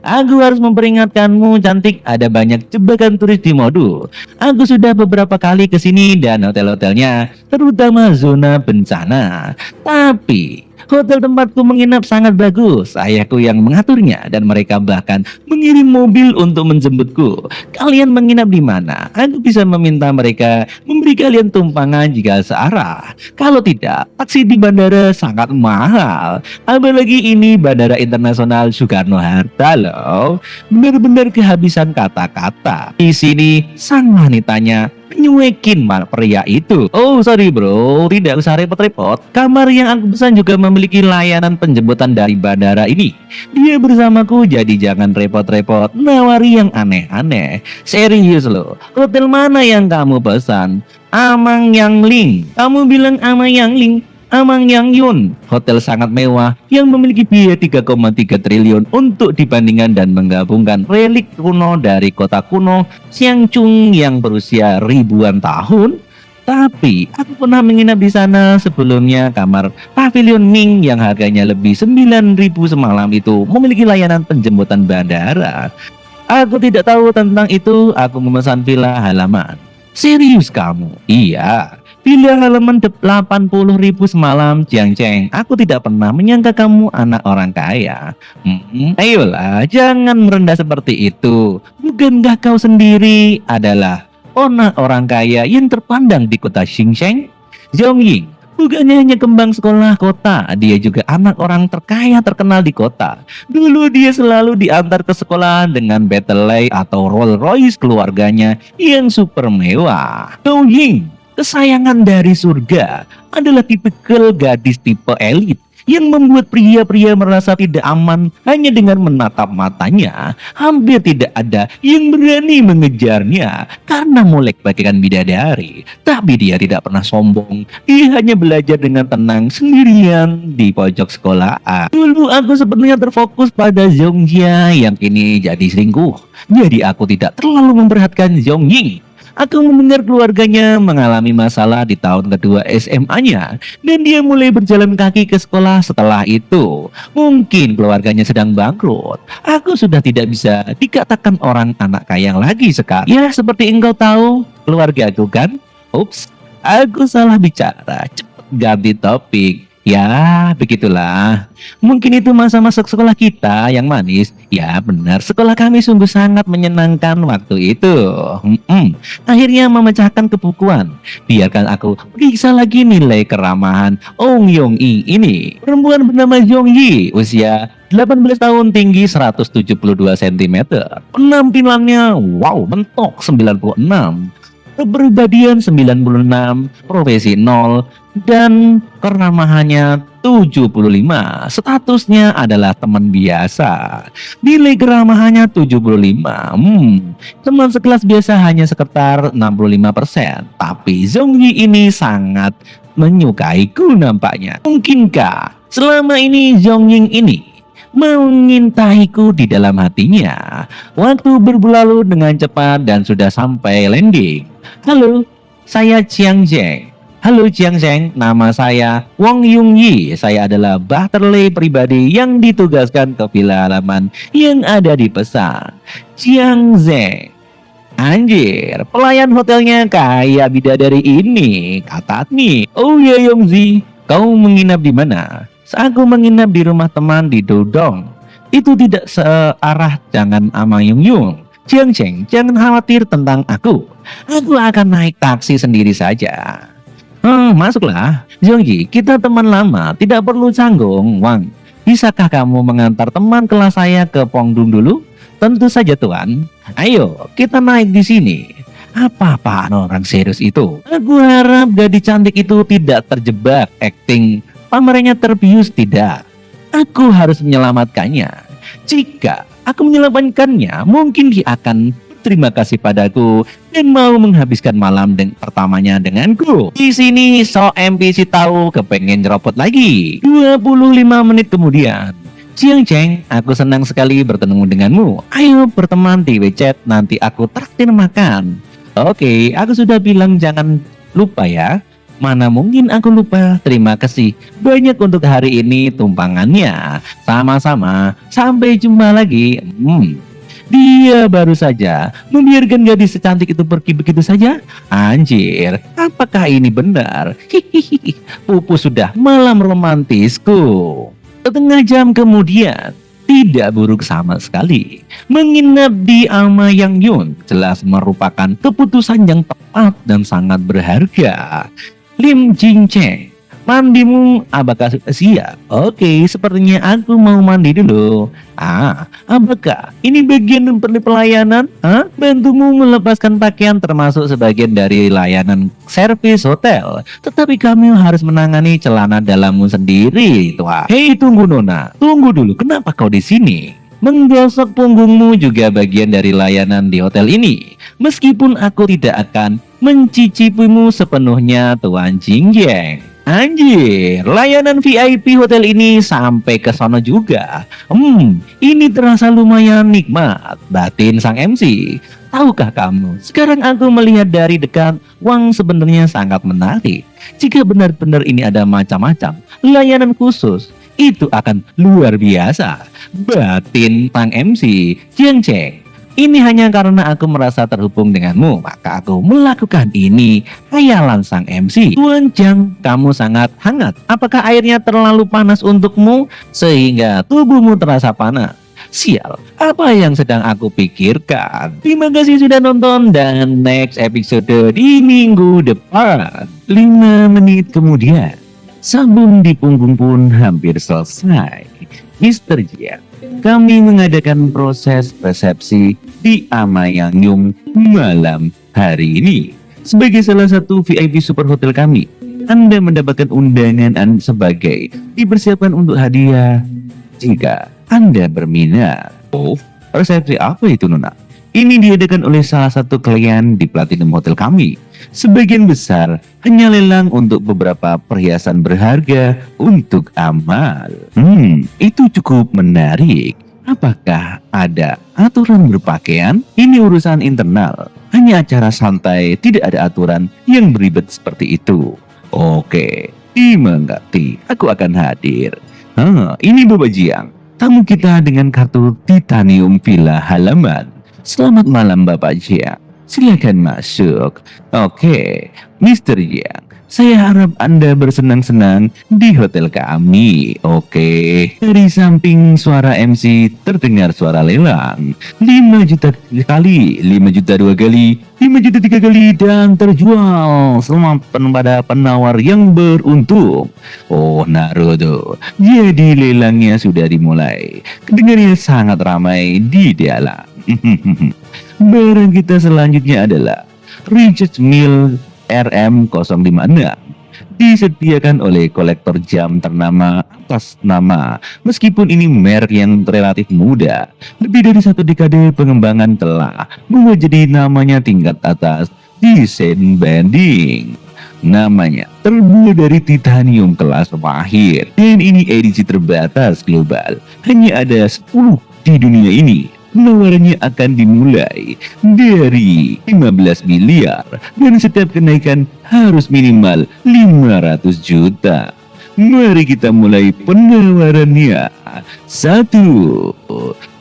Aku harus memperingatkanmu, cantik. Ada banyak jebakan turis di Modu. Aku sudah beberapa kali ke sini dan hotel-hotelnya, terutama zona bencana. Tapi hotel tempatku menginap sangat bagus. Ayahku yang mengaturnya dan mereka bahkan mengirim mobil untuk menjemputku. Kalian menginap di mana? Aku bisa meminta mereka memberi kalian tumpangan jika searah. Kalau tidak, taksi di bandara sangat mahal. Apalagi ini Bandara Internasional Soekarno-Hatta loh. Benar-benar kehabisan kata-kata. Di sini sang wanitanya nyuekin pria itu. Oh sorry bro, tidak usah repot-repot. Kamar yang aku pesan juga memiliki layanan penjemputan dari bandara ini. Dia bersamaku, jadi jangan repot-repot nawari yang aneh-aneh. Serius loh, hotel mana yang kamu pesan? Amang Yang Ling. Kamu bilang Amang Yang Ling? Amang Yang Yun, hotel sangat mewah yang memiliki biaya 3,3 triliun untuk dibandingkan dan menggabungkan relik kuno dari kota kuno Xiangchun yang berusia ribuan tahun. Tapi aku pernah menginap di sana sebelumnya. Kamar Pavilion Ming yang harganya lebih 9.000 semalam itu memiliki layanan penjemputan bandara. Aku tidak tahu tentang itu. Aku memesan villa halaman. Serius kamu? Iya. Villa halaman 80.000 semalam, Jiang Cheng. Aku tidak pernah menyangka kamu anak orang kaya. Ayolah, jangan merendah seperti itu. Bukankah kau sendiri adalah anak orang kaya yang terpandang di kota Xinjiang? Zhong Ying bukannya hanya kembang sekolah kota, dia juga anak orang terkaya terkenal di kota. Dulu dia selalu diantar ke sekolah dengan Bentley atau Rolls Royce keluarganya yang super mewah. Zhong Ying, kesayangan dari surga, adalah tipikal gadis tipe elit yang membuat pria-pria merasa tidak aman hanya dengan menatap matanya. Hampir tidak ada yang berani mengejarnya karena molek bagaikan bidadari. Tapi dia tidak pernah sombong. Dia hanya belajar dengan tenang sendirian di pojok sekolahan. Dulu aku sebenarnya terfokus pada Zhong Jia yang kini jadi selingkuh. Jadi aku tidak terlalu memperhatikan Zhong Ying. Aku mendengar keluarganya mengalami masalah di tahun kedua SMA-nya dan dia mulai berjalan kaki ke sekolah setelah itu. Mungkin keluarganya sedang bangkrut. Aku sudah tidak bisa dikatakan orang anak kaya lagi sekarang. Ya, seperti engkau tahu, keluarga aku kan? Ups, aku salah bicara. Cepat ganti topik. Ya, begitulah. Mungkin itu masa-masa sekolah kita yang manis. Ya, benar. Sekolah kami sungguh sangat menyenangkan waktu itu. Akhirnya memecahkan kebukuan. Biarkan aku periksa lagi nilai keramahan Ong Yong Yi ini. Perempuan bernama Zhong Yi, usia 18 tahun, tinggi 172 cm. Penampilannya, wow, mentok 96. Kepribadian 96, profesi 0, dan keramahannya 75. Statusnya adalah teman biasa. Nilai keramahannya 75. Teman sekelas biasa hanya sekitar 65%. Tapi Zhong Yi ini sangat menyukaiku nampaknya. Mungkinkah selama ini Zhong Ying ini mengintaiku di dalam hatinya? Waktu berlalu dengan cepat dan sudah sampai landing. Halo, saya Jiang Zheng. Halo Jiang Zheng, nama saya Wang Yung Yi. Saya adalah butler pribadi yang ditugaskan ke villa halaman yang ada di pesan. Jiang Zheng. Anjir, pelayan hotelnya kayak bidadari ini, kata Admi. Oh ya Yongzi, kau menginap di mana? Aku menginap di rumah teman di Dodong. Itu tidak searah dengan Ama Yung Yung. Jiang Cheng, jangan khawatir tentang aku. Aku akan naik taksi sendiri saja. Masuklah. Zhong Yi, kita teman lama, tidak perlu canggung. Wang, bisakah kamu mengantar teman kelas saya ke Pongdung dulu? Tentu saja Tuan. Ayo, kita naik di sini. Apa-apaan orang serius itu? Aku harap gadis cantik itu tidak terjebak acting pamerannya terbius. Tidak. Aku harus menyelamatkannya. Jika aku menyelamatkannya, mungkin dia akan berterima kasih padaku dan mau menghabiskan malam pertamanya denganku. Di sini so NPC tahu kepengen nyerobot lagi. 25 menit kemudian. Jiang Cheng, aku senang sekali bertemu denganmu. Ayo berteman di WeChat, nanti aku traktir makan. Oke, aku sudah bilang jangan lupa ya. Mana mungkin aku lupa. Terima kasih banyak untuk hari ini tumpangannya. Sama-sama. Sampai jumpa lagi. Dia baru saja membiarkan gadis secantik itu pergi begitu saja. Anjir, apakah ini benar? Hihihi, Pupu sudah malam romantisku. Setengah jam kemudian, tidak buruk sama sekali. Menginap di Ama Yang Yun jelas merupakan keputusan yang tepat dan sangat berharga. Lim Jing Cheng, mandimu apakah sudah siap? Oke, sepertinya aku mau mandi dulu. Apakah ini bagian dari pelayanan? Bantumu melepaskan pakaian termasuk sebagian dari layanan servis hotel. Tetapi kami harus menangani celana dalammu sendiri, Tuan. Hei, tunggu Nona, tunggu dulu. Kenapa kau di sini? Menggosok punggungmu juga bagian dari layanan di hotel ini. Meskipun aku tidak akan mencicipimu sepenuhnya, Tuan Jingyang. Anjir, layanan VIP hotel ini sampai ke sono juga. Ini terasa lumayan nikmat. Batin sang MC. Tahukah kamu, sekarang aku melihat dari dekat, Wang sebenarnya sangat menarik. Jika benar-benar ini ada macam-macam layanan khusus, itu akan luar biasa. Batin sang MC, Jiang Cheng. Ini hanya karena aku merasa terhubung denganmu, maka aku melakukan ini. Hayalan sang MC. Tuan Jiang, kamu sangat hangat. Apakah airnya terlalu panas untukmu sehingga tubuhmu terasa panas? Sial, apa yang sedang aku pikirkan? Terima kasih sudah nonton dan next episode di minggu depan. 5 menit kemudian, sabun di punggung pun hampir selesai. Mr. Jiang, kami mengadakan proses resepsi di Amayangnyum malam hari ini. Sebagai salah satu VIP super hotel kami, Anda mendapatkan undangan sebagai dipersiapkan untuk hadiah jika Anda berminat. Oh, resepsi apa itu, Nona? Ini diadakan oleh salah satu klien di Platinum Hotel kami. Sebagian besar hanya lelang untuk beberapa perhiasan berharga untuk amal. Itu cukup menarik. Apakah ada aturan berpakaian? Ini urusan internal. Hanya acara santai, tidak ada aturan yang beribet seperti itu. Oke, dimengerti. Aku akan hadir. Ini Bapak Jiang. Tamu kita dengan kartu Titanium Villa Halaman. Selamat malam Bapak Jiang. Silakan masuk. Oke, Mr. Jiang. Saya harap Anda bersenang-senang di hotel kami. Oke. Dari samping suara MC terdengar suara lelang. 5 juta kali, 5 juta 2 kali, 5 juta 3 kali dan terjual. Selamat pada penawar yang beruntung. Oh, Naruto. Jadi lelangnya sudah dimulai. Kedengarannya sangat ramai di dalam. Barang kita selanjutnya adalah Richard Mille RM056, disediakan oleh kolektor jam ternama atas nama. Meskipun ini merek yang relatif muda, lebih dari 1 dekade pengembangan telah menjadi namanya tingkat atas di Saint Banding. Namanya terbuat dari titanium kelas mahir dan ini edisi terbatas global. Hanya ada 10 di dunia ini. Penawarannya akan dimulai dari 15 miliar dan setiap kenaikan harus minimal 500 juta. Mari kita mulai penawarannya. 1.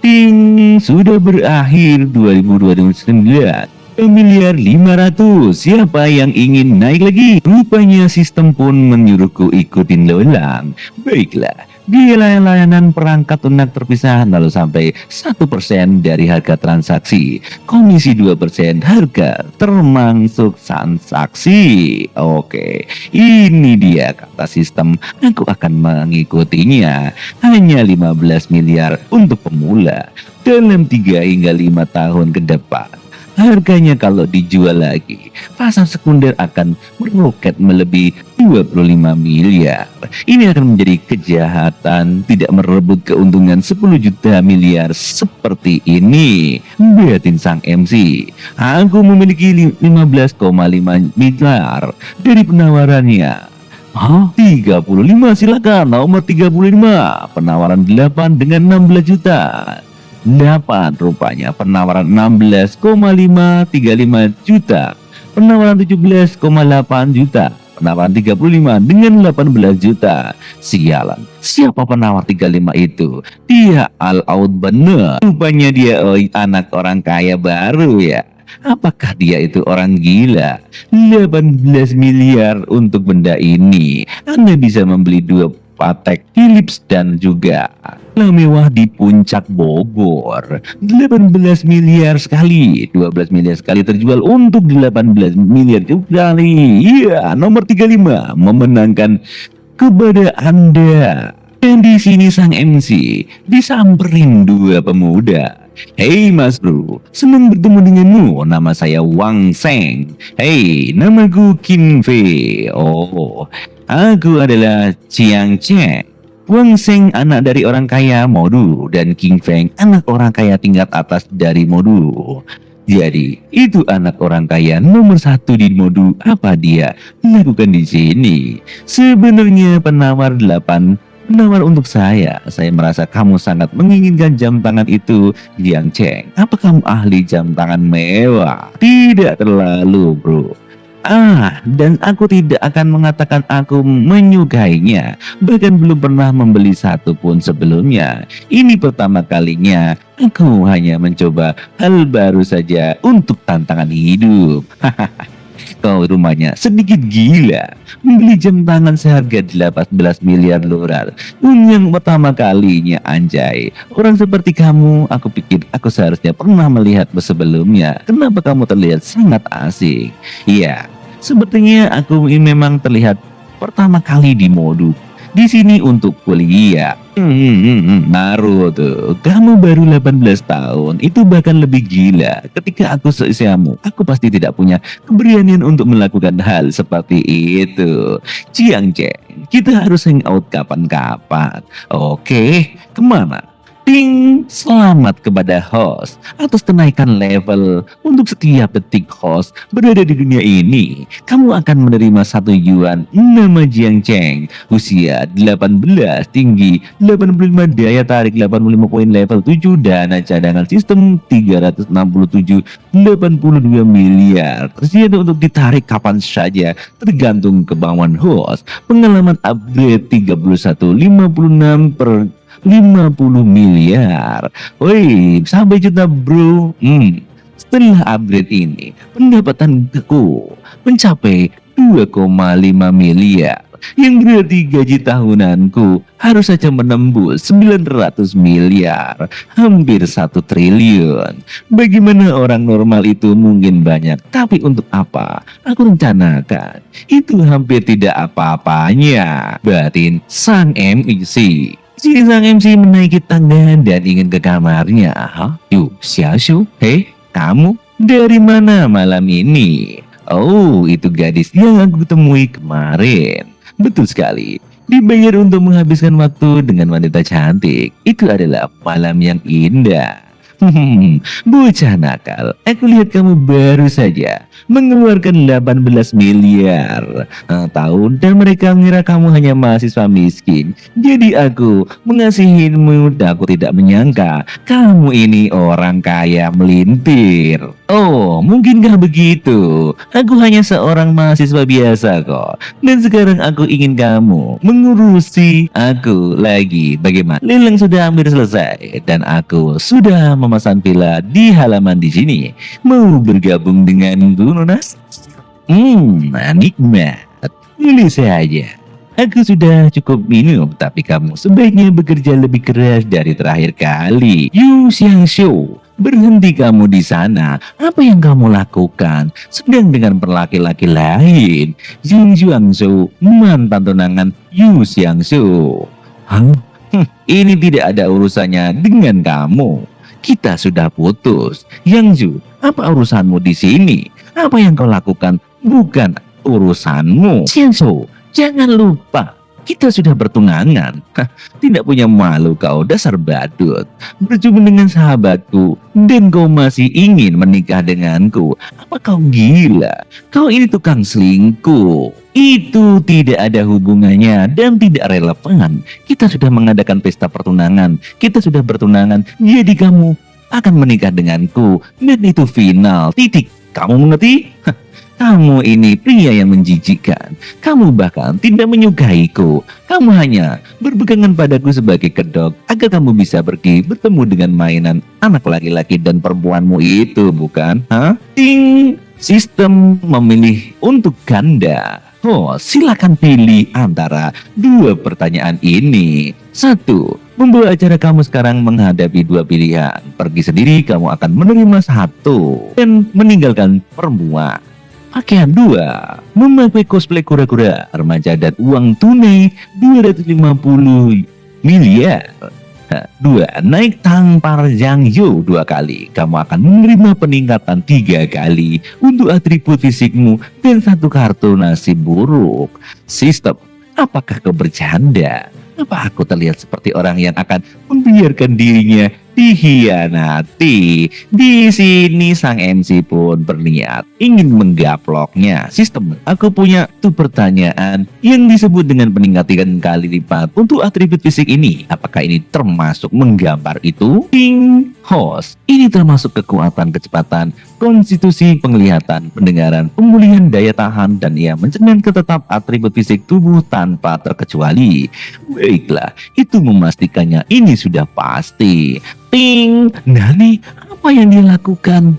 Ting, sudah berakhir 2029. Miliar 500. Siapa yang ingin naik lagi? Rupanya sistem pun menyuruhku ikutin lelang. Baiklah, biaya layanan perangkat lunak terpisah lalu sampai 1% dari harga transaksi. Komisi 2% harga termasuk transaksi. Oke, ini dia kata sistem. Aku akan mengikutinya. Hanya 15 miliar untuk pemula dalam 3 hingga 5 tahun ke depan. Harganya kalau dijual lagi, pasar sekunder akan meroket melebihi 25 miliar. Ini akan menjadi kejahatan tidak merebut keuntungan 10 juta miliar seperti ini. Batin sang MC, aku memiliki 15,5 miliar dari penawarannya. 35 silakan, nomor 35, penawaran 8 dengan 16 juta. 8 rupanya penawaran 16,535 juta, penawaran 17,8 juta, penawaran 35 dengan 18 juta. Sialan, siapa penawar 35 itu? Dia all out bener. Rupanya dia anak orang kaya baru ya. Apakah dia itu orang gila? 18 miliar untuk benda ini. Anda bisa membeli 2 Patek Philips dan juga mewah di puncak Bogor. 18 miliar sekali, 12 miliar sekali terjual untuk 18 miliar sekali. Iya, nomor 35 memenangkan kepada Anda. Dan di sini sang MC disamperin 2 pemuda. Hei Mas Bro, senang bertemu denganmu. Nama saya Wang Seng. Hei, namaku Qin Fei. Oh, aku adalah Jiang Cheng. Wang Seng anak dari orang kaya Modu dan King Feng anak orang kaya tingkat atas dari Modu. Jadi, itu anak orang kaya nomor satu di Modu. Apa dia lakukan di sini? Sebenarnya penawar untuk saya. Saya merasa kamu sangat menginginkan jam tangan itu, Jiang Cheng. Apa kamu ahli jam tangan mewah? Tidak terlalu, bro. Dan aku tidak akan mengatakan aku menyukainya. Bahkan belum pernah membeli satu pun sebelumnya. Ini pertama kalinya. Aku hanya mencoba hal baru saja untuk tantangan hidup. Kau rumahnya sedikit gila. Membeli jam tangan seharga 18 miliar dolar. Yang pertama kalinya, anjay. Orang seperti kamu, aku pikir aku seharusnya pernah melihat sebelumnya. Kenapa kamu terlihat sangat asing? Iya, sepertinya aku ini memang terlihat pertama kali di Modu. Di sini untuk kuliah. Naruto, kamu baru 18 tahun, itu bahkan lebih gila. Ketika aku seusiamu, aku pasti tidak punya keberanian untuk melakukan hal seperti itu. Jiang Cheng, kita harus hangout kapan-kapan. Oke, kemana? Ting, selamat kepada host atas kenaikan level. Untuk setiap detik host berada di dunia ini, kamu akan menerima 1 yuan. Nama Jiang Cheng, usia 18, tinggi 85, daya tarik 85 poin, level 7, dana cadangan sistem 367, 82 miliar. Tersedia untuk ditarik kapan saja, tergantung kemauan host. Pengalaman upgrade 31, 56 per 50 miliar. Woi, sampai juta, bro. Setelah upgrade ini, pendapatanku mencapai 2,5 miliar. Yang berarti gaji tahunanku harus saja menembus 900 miliar. Hampir 1 triliun. Bagaimana orang normal itu mungkin banyak, tapi untuk apa aku rencanakan? Itu hampir tidak apa-apanya. Batin sang MC. Si sang MC menaiki tangga dan ingin ke kamarnya. Yuk, Xiaoshu, hei, kamu dari mana malam ini? Oh, itu gadis yang aku temui kemarin. Betul sekali. Dibayar untuk menghabiskan waktu dengan wanita cantik. Itu adalah malam yang indah. Bocah nakal, aku lihat kamu baru saja mengeluarkan 18 miliar tahun dan mereka mengira kamu hanya mahasiswa miskin. Jadi aku mengasihimu dan aku tidak menyangka kamu ini orang kaya melintir. Oh, mungkinkah begitu? Aku hanya seorang mahasiswa biasa kok. Dan sekarang aku ingin kamu mengurusi aku lagi. Bagaimana? Lelang sudah hampir selesai dan aku sudah memesan villa di halaman di sini. Mau bergabung denganku, Nona? Nikmat. Pilih saja. Aku sudah cukup minum, tapi kamu sebaiknya bekerja lebih keras dari terakhir kali. Yu Xiangshu, berhenti kamu di sana. Apa yang kamu lakukan? Sedang dengan laki-laki lain. Yu Xiangshu, mantan tunangan Yu Xiangshu. Ini tidak ada urusannya dengan kamu. Kita sudah putus. Yang Zhu, apa urusanmu di sini? Apa yang kau lakukan bukan urusanmu. Xiangshu, jangan lupa, kita sudah bertunangan. Tidak punya malu kau, dasar badut. Berjumpa dengan sahabatku, dan kau masih ingin menikah denganku. Apa kau gila? Kau ini tukang selingkuh. Itu tidak ada hubungannya dan tidak relevan. Kita sudah mengadakan pesta pertunangan. Kita sudah bertunangan, jadi kamu akan menikah denganku. Dan itu final, titik. Kamu mengerti? Kamu ini pria yang menjijikkan. Kamu bahkan tidak menyukaiku. Kamu hanya berpegangan padaku sebagai kedok agar kamu bisa pergi bertemu dengan mainan anak laki-laki dan perempuanmu itu, bukan? Ting! Sistem memilih untuk ganda. Silakan pilih antara dua pertanyaan ini. 1. Membawa acara kamu sekarang menghadapi dua pilihan. Pergi sendiri, kamu akan menerima 1 dan meninggalkan perempuan. Pakaian 2. Memakai cosplay kura-kura remaja dan uang tunai 250 miliar. 2. Naik tampar Zhangzhou 2 kali. Kamu akan menerima peningkatan 3 kali untuk atribut fisikmu dan 1 kartu nasib buruk. Sistem, apakah kau bercanda? Apa aku terlihat seperti orang yang akan membiarkan dirinya Dikhianati. Di sini sang MC pun berniat ingin menggaploknya. Sistem, aku punya tuh pertanyaan yang disebut dengan peningkatan kali lipat untuk atribut fisik ini. Apakah ini termasuk menggambar itu? Ding. Host, ini termasuk kekuatan, kecepatan, konstitusi, penglihatan, pendengaran, pemulihan daya tahan, dan ia mencerminkan tetap atribut fisik tubuh tanpa terkecuali. Baiklah, itu memastikannya ini sudah pasti. Ting, Nani, apa yang dia lakukan?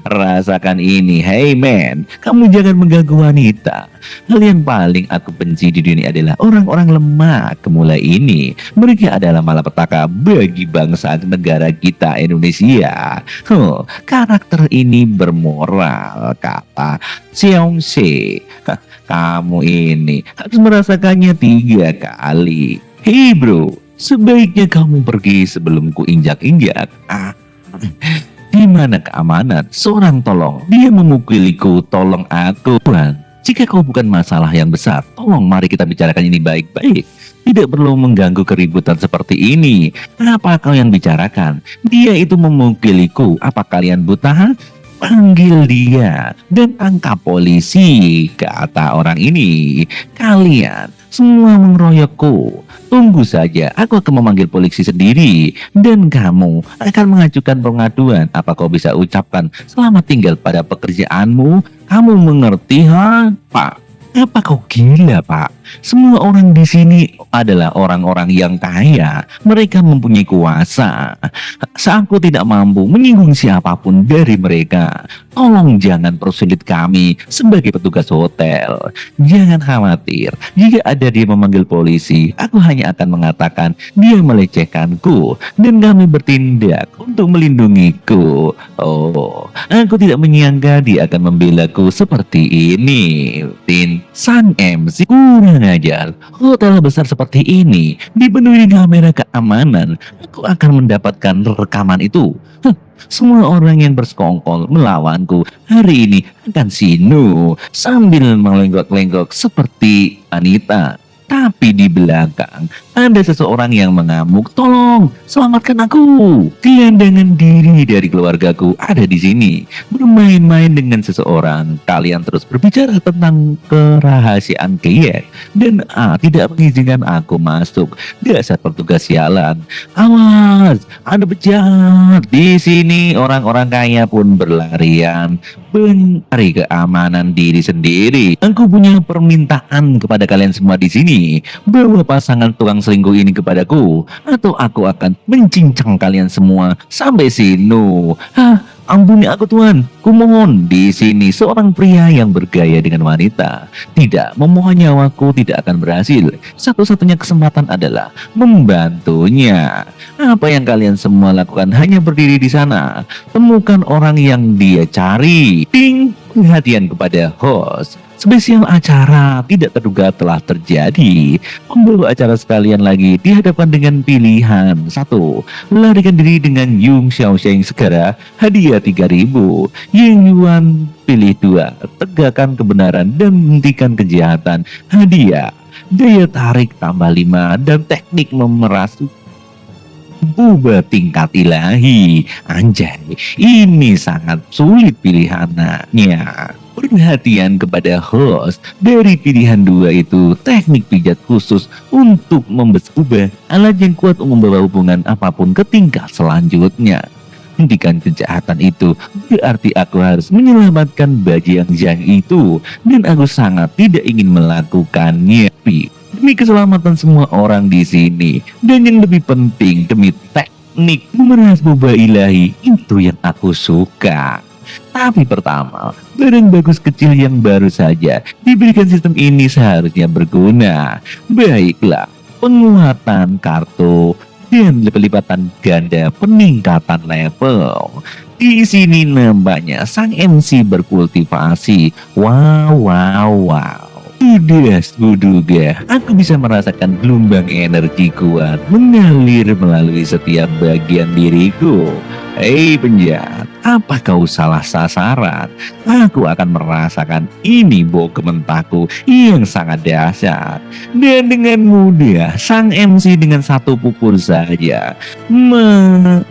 Rasakan ini, hey man, kamu jangan mengganggu wanita. Hal yang paling aku benci di dunia adalah orang-orang lemah. Kemulai ini, mereka adalah malapetaka bagi bangsa negara kita Indonesia. Karakter ini bermoral, kata Xiaoxi. Kamu ini harus merasakannya 3 kali. Hei bro, sebaiknya kamu pergi sebelum ku injak-injak. Di mana keamanan? Seorang tolong, dia memukuliku, tolong aku. Tuhan, jika kau bukan masalah yang besar, tolong mari kita bicarakan ini baik-baik. Tidak perlu mengganggu keributan seperti ini. Apa kau yang bicarakan? Dia itu memukuliku. Apa kalian buta? Panggil dia dan tangkap polisi, kata orang ini. Kalian semua mengeroyokku. Tunggu saja, aku akan memanggil polisi sendiri. Dan kamu akan mengajukan pengaduan. Apa kau bisa ucapkan selamat tinggal pada pekerjaanmu? Kamu mengerti, ha? Pak, apa kau gila, Pak? Semua orang di sini adalah orang-orang yang kaya. Mereka mempunyai kuasa. Aku tidak mampu menyinggung siapapun dari mereka. Tolong jangan persulit kami sebagai petugas hotel. Jangan khawatir. Jika ada dia memanggil polisi, aku hanya akan mengatakan dia melecehkanku dan kami bertindak untuk melindungiku. Oh, aku tidak menyangka dia akan membelaku seperti ini. Sang MC kurang ajar. Hotel besar seperti ini dipenuhi kamera keamanan. Aku akan mendapatkan rekaman itu. Semua orang yang bersekongkol melawanku hari ini akan sinu sambil melenggok-lenggok seperti wanita. Tapi di belakang ada seseorang yang mengamuk, tolong selamatkan aku. Gelandangan diri dari keluargaku ada di sini. Bermain-main dengan seseorang. Kalian terus berbicara tentang kerahasiaan kliendan tidak mengizinkan aku masuk. Dasar petugas sialan. Awas, ada penjahat. Di sini orang-orang kaya pun berlarian mencari keamanan diri sendiri. Aku punya permintaan kepada kalian semua di sini. Bawa pasangan tukang selingkuh ini kepadaku, atau aku akan mencincang kalian semua sampai sinu. Ampuni aku Tuhan, kumohon. Di sini seorang pria yang bergaya dengan wanita. Tidak, memohon nyawaku tidak akan berhasil. Satu-satunya kesempatan adalah membantunya. Apa yang kalian semua lakukan hanya berdiri di sana. Temukan orang yang dia cari. Ding, perhatian kepada host. Spesial acara tidak terduga telah terjadi. Pembawa acara sekalian lagi dihadapkan dengan pilihan. 1. Larikan diri dengan Yung Xiaosheng segera, hadiah 3.000. Ying Yuan pilih 2. Tegakkan kebenaran dan hentikan kejahatan, hadiah. Daya tarik tambah 5 dan teknik memeras ubah tingkat ilahi. Anjay, ini sangat sulit pilihannya. Perhatian kepada host. Dari pilihan 2 itu, teknik pijat khusus untuk ubah alat yang kuat untuk membawa hubungan apapun ke tingkat selanjutnya. Hentikan kejahatan itu berarti aku harus menyelamatkan bajang yang itu, dan aku sangat tidak ingin melakukannya demi keselamatan semua orang di sini, dan yang lebih penting demi teknik memeras boba ilahi itu yang aku suka. Tapi pertama, barang bagus kecil yang baru saja diberikan sistem ini seharusnya berguna. Baiklah, penguatan kartu dan pelipatan ganda peningkatan level. Di sini nampaknya sang MC berkultivasi. Wow. Tidak kuduga, aku bisa merasakan gelombang energi kuat mengalir melalui setiap bagian diriku. Hei penjahat, apa kau salah sasaran? Aku akan merasakan ini bau mentahku yang sangat dahsyat. Dan dengan mudah, sang MC dengan satu pukul saja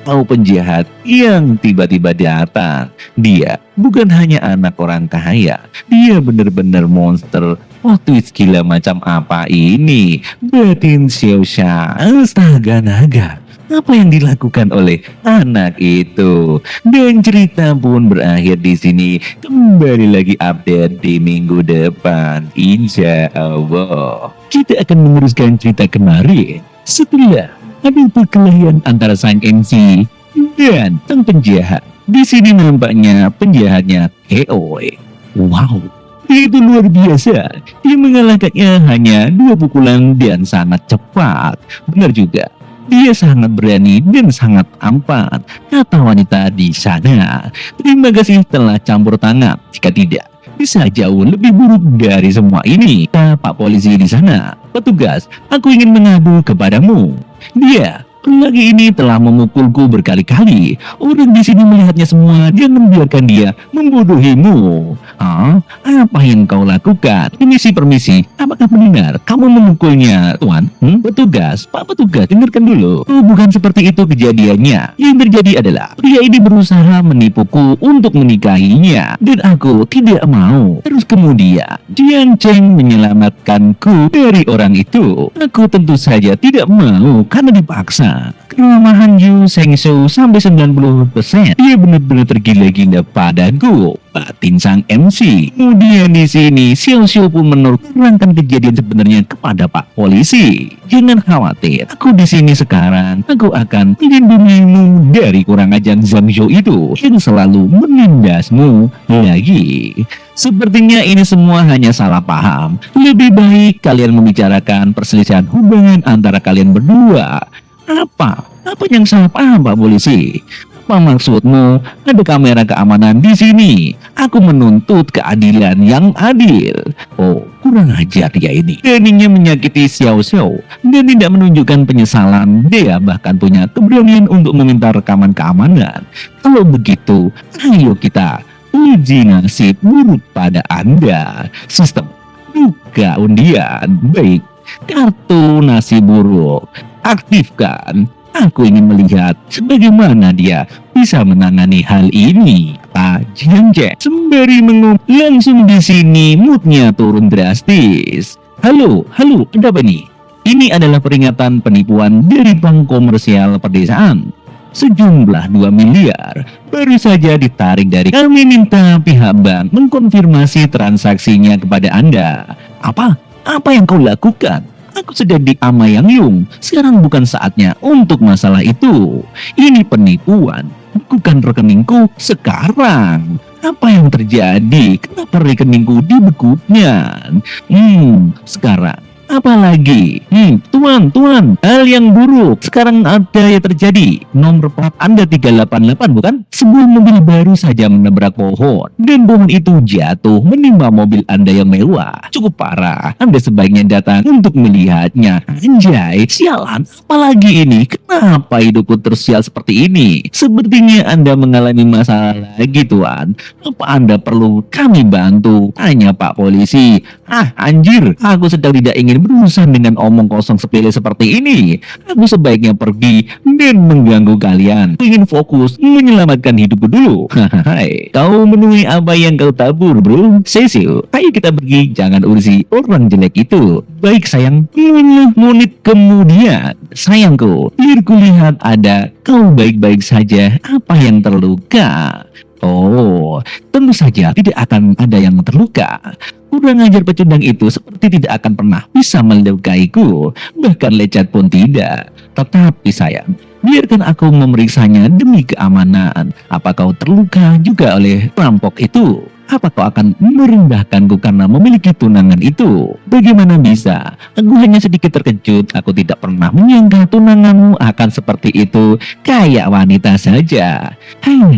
tahu penjahat yang tiba-tiba datang. Dia bukan hanya anak orang kaya, dia benar-benar monster. Oh twist gila macam apa ini? Batin Xiaosha, astaga naga. Apa yang dilakukan oleh anak itu? Dan cerita pun berakhir di sini. Kembali lagi update di minggu depan. Insya Allah. Kita akan meneruskan cerita kemarin. Setelah ada perkelahian antara sang MC dan sang penjahat. Di sini nampaknya penjahatnya Eoi. Wow. Itu luar biasa. Dia mengalahkannya hanya 2 pukulan dan sangat cepat. Benar juga. Dia sangat berani dan sangat ampat, kata wanita di sana. Terima kasih telah campur tangan. Jika tidak, bisa jauh lebih buruk dari semua ini. Kata Pak Polisi di sana. Petugas, aku ingin mengadu kepadamu. Dia lagi ini telah memukulku berkali-kali. Orang di sini melihatnya semua. Jangan biarkan dia membodohimu. Apa yang kau lakukan? Permisi. Apakah benar kamu memukulnya, Tuan? Petugas, Pak Petugas, dengarkan dulu. Oh, bukan seperti itu kejadiannya. Yang terjadi adalah pria ini berusaha menipuku untuk menikahinya, dan aku tidak mau. Terus kemudian Jiang Cheng menyelamatkanku dari orang itu. Aku tentu saja tidak mau karena dipaksa. Keramahan Yu Sheng Shou sampai 90%. Dia benar-benar tergila-gila padaku. Batin sang MC. Kemudian di sini Xiao Xiao pun menerangkan kejadian sebenarnya kepada Pak Polisi. Jangan khawatir, aku di sini sekarang. Aku akan melindungimu dari kurang ajar Zhang Zhou itu yang selalu menindasmu lagi. Sepertinya ini semua hanya salah paham. Lebih baik kalian membicarakan perselisihan hubungan antara kalian berdua. Apa yang salah paham, Pak Polisi? Apa maksudmu? Ada kamera keamanan di sini. Aku menuntut keadilan yang adil. Oh, kurang ajar dia ini. Beraninya menyakiti Xiao Xiao dan tidak menunjukkan penyesalan. Dia bahkan punya keberanian untuk meminta rekaman keamanan. Kalau begitu, ayo kita uji nasib buruk pada Anda. Sistem buka undian. Baik, kartu nasib buruk aktifkan. Aku ingin melihat bagaimana dia bisa menangani hal ini. Pak Jiang Cheng sembari langsung di sini moodnya turun drastis. Halo, ada apa nih? Ini adalah peringatan penipuan dari bank komersial pedesaan. Sejumlah 2 miliar baru saja ditarik dari kami. Minta pihak bank mengkonfirmasi transaksinya kepada Anda. Apa yang kau lakukan? Aku sedang di Amayang-yung. Sekarang bukan saatnya untuk masalah itu. Ini penipuan. Bukan rekeningku sekarang. Apa yang terjadi? Kenapa rekeningku dibekunya? Sekarang apalagi? Tuan, hal yang buruk sekarang ada yang terjadi. Nomor plat Anda 388 bukan? Sebuah mobil baru saja menabrak pohon dan pohon itu jatuh menimpa mobil Anda yang mewah. Cukup parah. Anda sebaiknya datang untuk melihatnya. Anjay, sialan. Apalagi ini? Kenapa hidupku tersial seperti ini? Sepertinya Anda mengalami masalah lagi, Tuan. Apa Anda perlu kami bantu? Tanya Pak Polisi. Anjir, aku sedang tidak ingin berurusan dengan omong kosong sepele seperti ini. Aku sebaiknya pergi dan mengganggu kalian. Aku ingin fokus menyelamatkan hidupku dulu. Hai, kau menemui apa yang kau tabur, bro? Cecil, ayo kita pergi. Jangan urusi orang jelek itu. Baik sayang. 10 menit kemudian, sayangku, biar kulihat ada kau baik-baik saja. Apa yang terluka? Oh, tentu saja tidak akan ada yang terluka. Kurang ajar pecundang itu seperti tidak akan pernah bisa melukaiku. Bahkan lecet pun tidak. Tetapi sayang, biarkan aku memeriksanya demi keamanan. Apa kau terluka juga oleh perampok itu? Apa kau akan merendahkanku karena memiliki tunangan itu? Bagaimana bisa? Aku hanya sedikit terkejut. Aku tidak pernah menyangka tunanganmu akan seperti itu. Kayak wanita saja.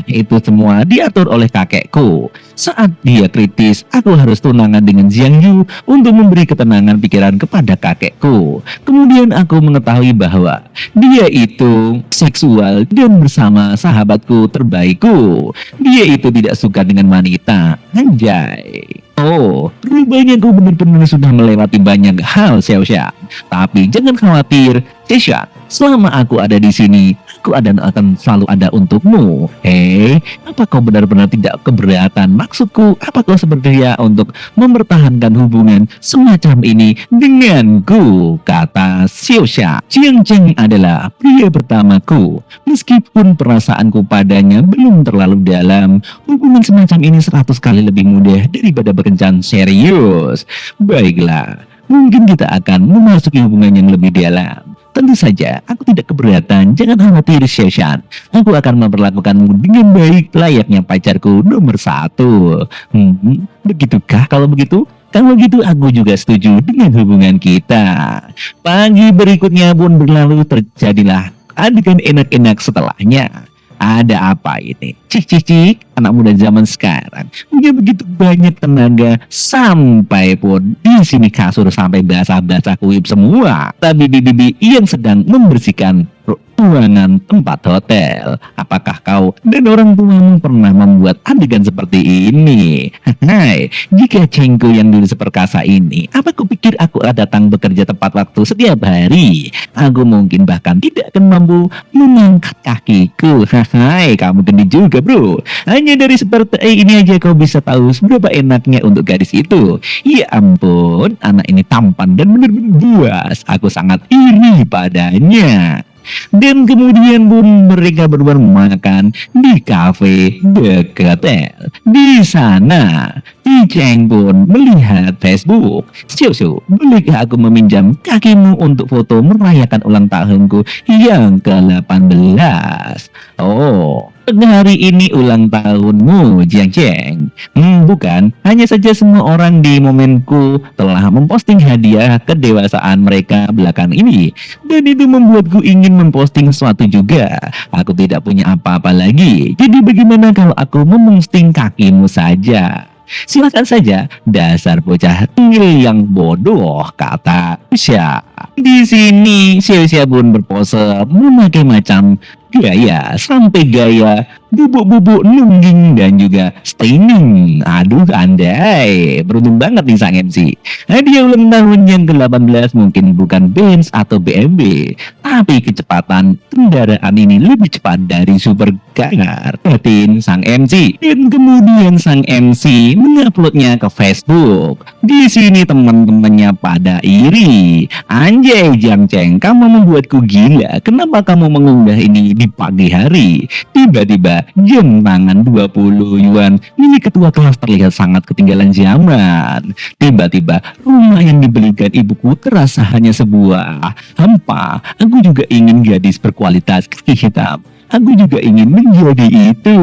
Itu semua diatur oleh kakekku. Saat dia kritis, aku harus tunangan dengan Jiang Yu untuk memberi ketenangan pikiran kepada kakekku. Kemudian aku mengetahui bahwa dia itu seksual dan bersama sahabatku terbaikku. Dia itu tidak suka dengan wanita. Anjay. Oh, rupanya kau benar-benar sudah melewati banyak hal, Xiaoxiang. Tapi jangan khawatir, Xiaoxiang. Selama aku ada di sini, aku akan selalu ada untukmu. Hei, apa kau benar-benar tidak keberatan? Maksudku, apa kau sepertinya untuk mempertahankan hubungan semacam ini denganku? Kata Xiaoxiang. Jiang Cheng adalah pria pertamaku. Meskipun perasaanku padanya belum terlalu dalam, hubungan semacam ini 100 kali lebih mudah daripada berkencan serius. Baiklah, mungkin kita akan memasuki hubungan yang lebih dalam. Tentu saja, aku tidak keberatan. Jangan khawatir, Xiaoxiang. Aku akan memperlakukanmu dengan baik layaknya pacarku nomor 1. Begitukah? Kalau begitu, aku juga setuju dengan hubungan kita. Pagi berikutnya pun berlalu, terjadilah adegan enak-enak setelahnya. Ada apa ini? Cik, anak muda zaman sekarang punya begitu banyak tenaga sampai pun di sini kasur sampai basah-basah kuyup semua. Tapi bibi yang sedang membersihkan ruangan tempat hotel. Apakah kau dan orang tuamu pernah membuat adegan seperti ini? Hai, jika Chengku yang dulu seperkasa ini, apa kupikir aku datang bekerja tepat waktu setiap hari? Aku mungkin bahkan tidak akan mampu mengangkat kakiku. Hai, kamu gendut juga, bro. Hanya dari seperti ini aja kau bisa tahu seberapa enaknya untuk gadis itu. Ya ampun, anak ini tampan dan benar-benar buas. Aku sangat iri padanya. Dan kemudian pun mereka berdua makan di kafe dekat hotel. Di sana, Cheng pun melihat Facebook. Xiu, bolehkah aku meminjam kakimu untuk foto merayakan ulang tahunku yang ke-18? Oh, hari ini ulang tahunmu, Jiang Cheng. Bukan, hanya saja semua orang di momenku telah memposting hadiah kedewasaan mereka belakangan ini. Dan itu membuatku ingin memposting sesuatu juga. Aku tidak punya apa-apa lagi. Jadi bagaimana kalau aku memposting kakimu saja? Silakan saja, dasar bocah tengil yang bodoh, kata Xia. Di sini Xia pun berpose memakai macam gaya sampai gaya bubuk-bubuk nungging dan juga staining. Aduh, andai beruntung banget nih sang MC. Hadiah ulang tahun yang ke-18 mungkin bukan Benz atau BMW, tapi kecepatan kendaraan ini lebih cepat dari supercar, batin sang MC. Dan kemudian sang MC menguploadnya ke Facebook. Di sini teman-temannya pada iri. Anjay, Jiang Cheng, kamu membuatku gila. Kenapa kamu mengunggah ini di pagi hari? Tiba-tiba jam tangan 20 yuan milik ketua kelas terlihat sangat ketinggalan zaman. Tiba-tiba rumah yang dibelikan ibuku terasa hanya sebuah hampa. Aku juga ingin gadis berkualitas kaki hitam. Aku juga ingin menjadi itu.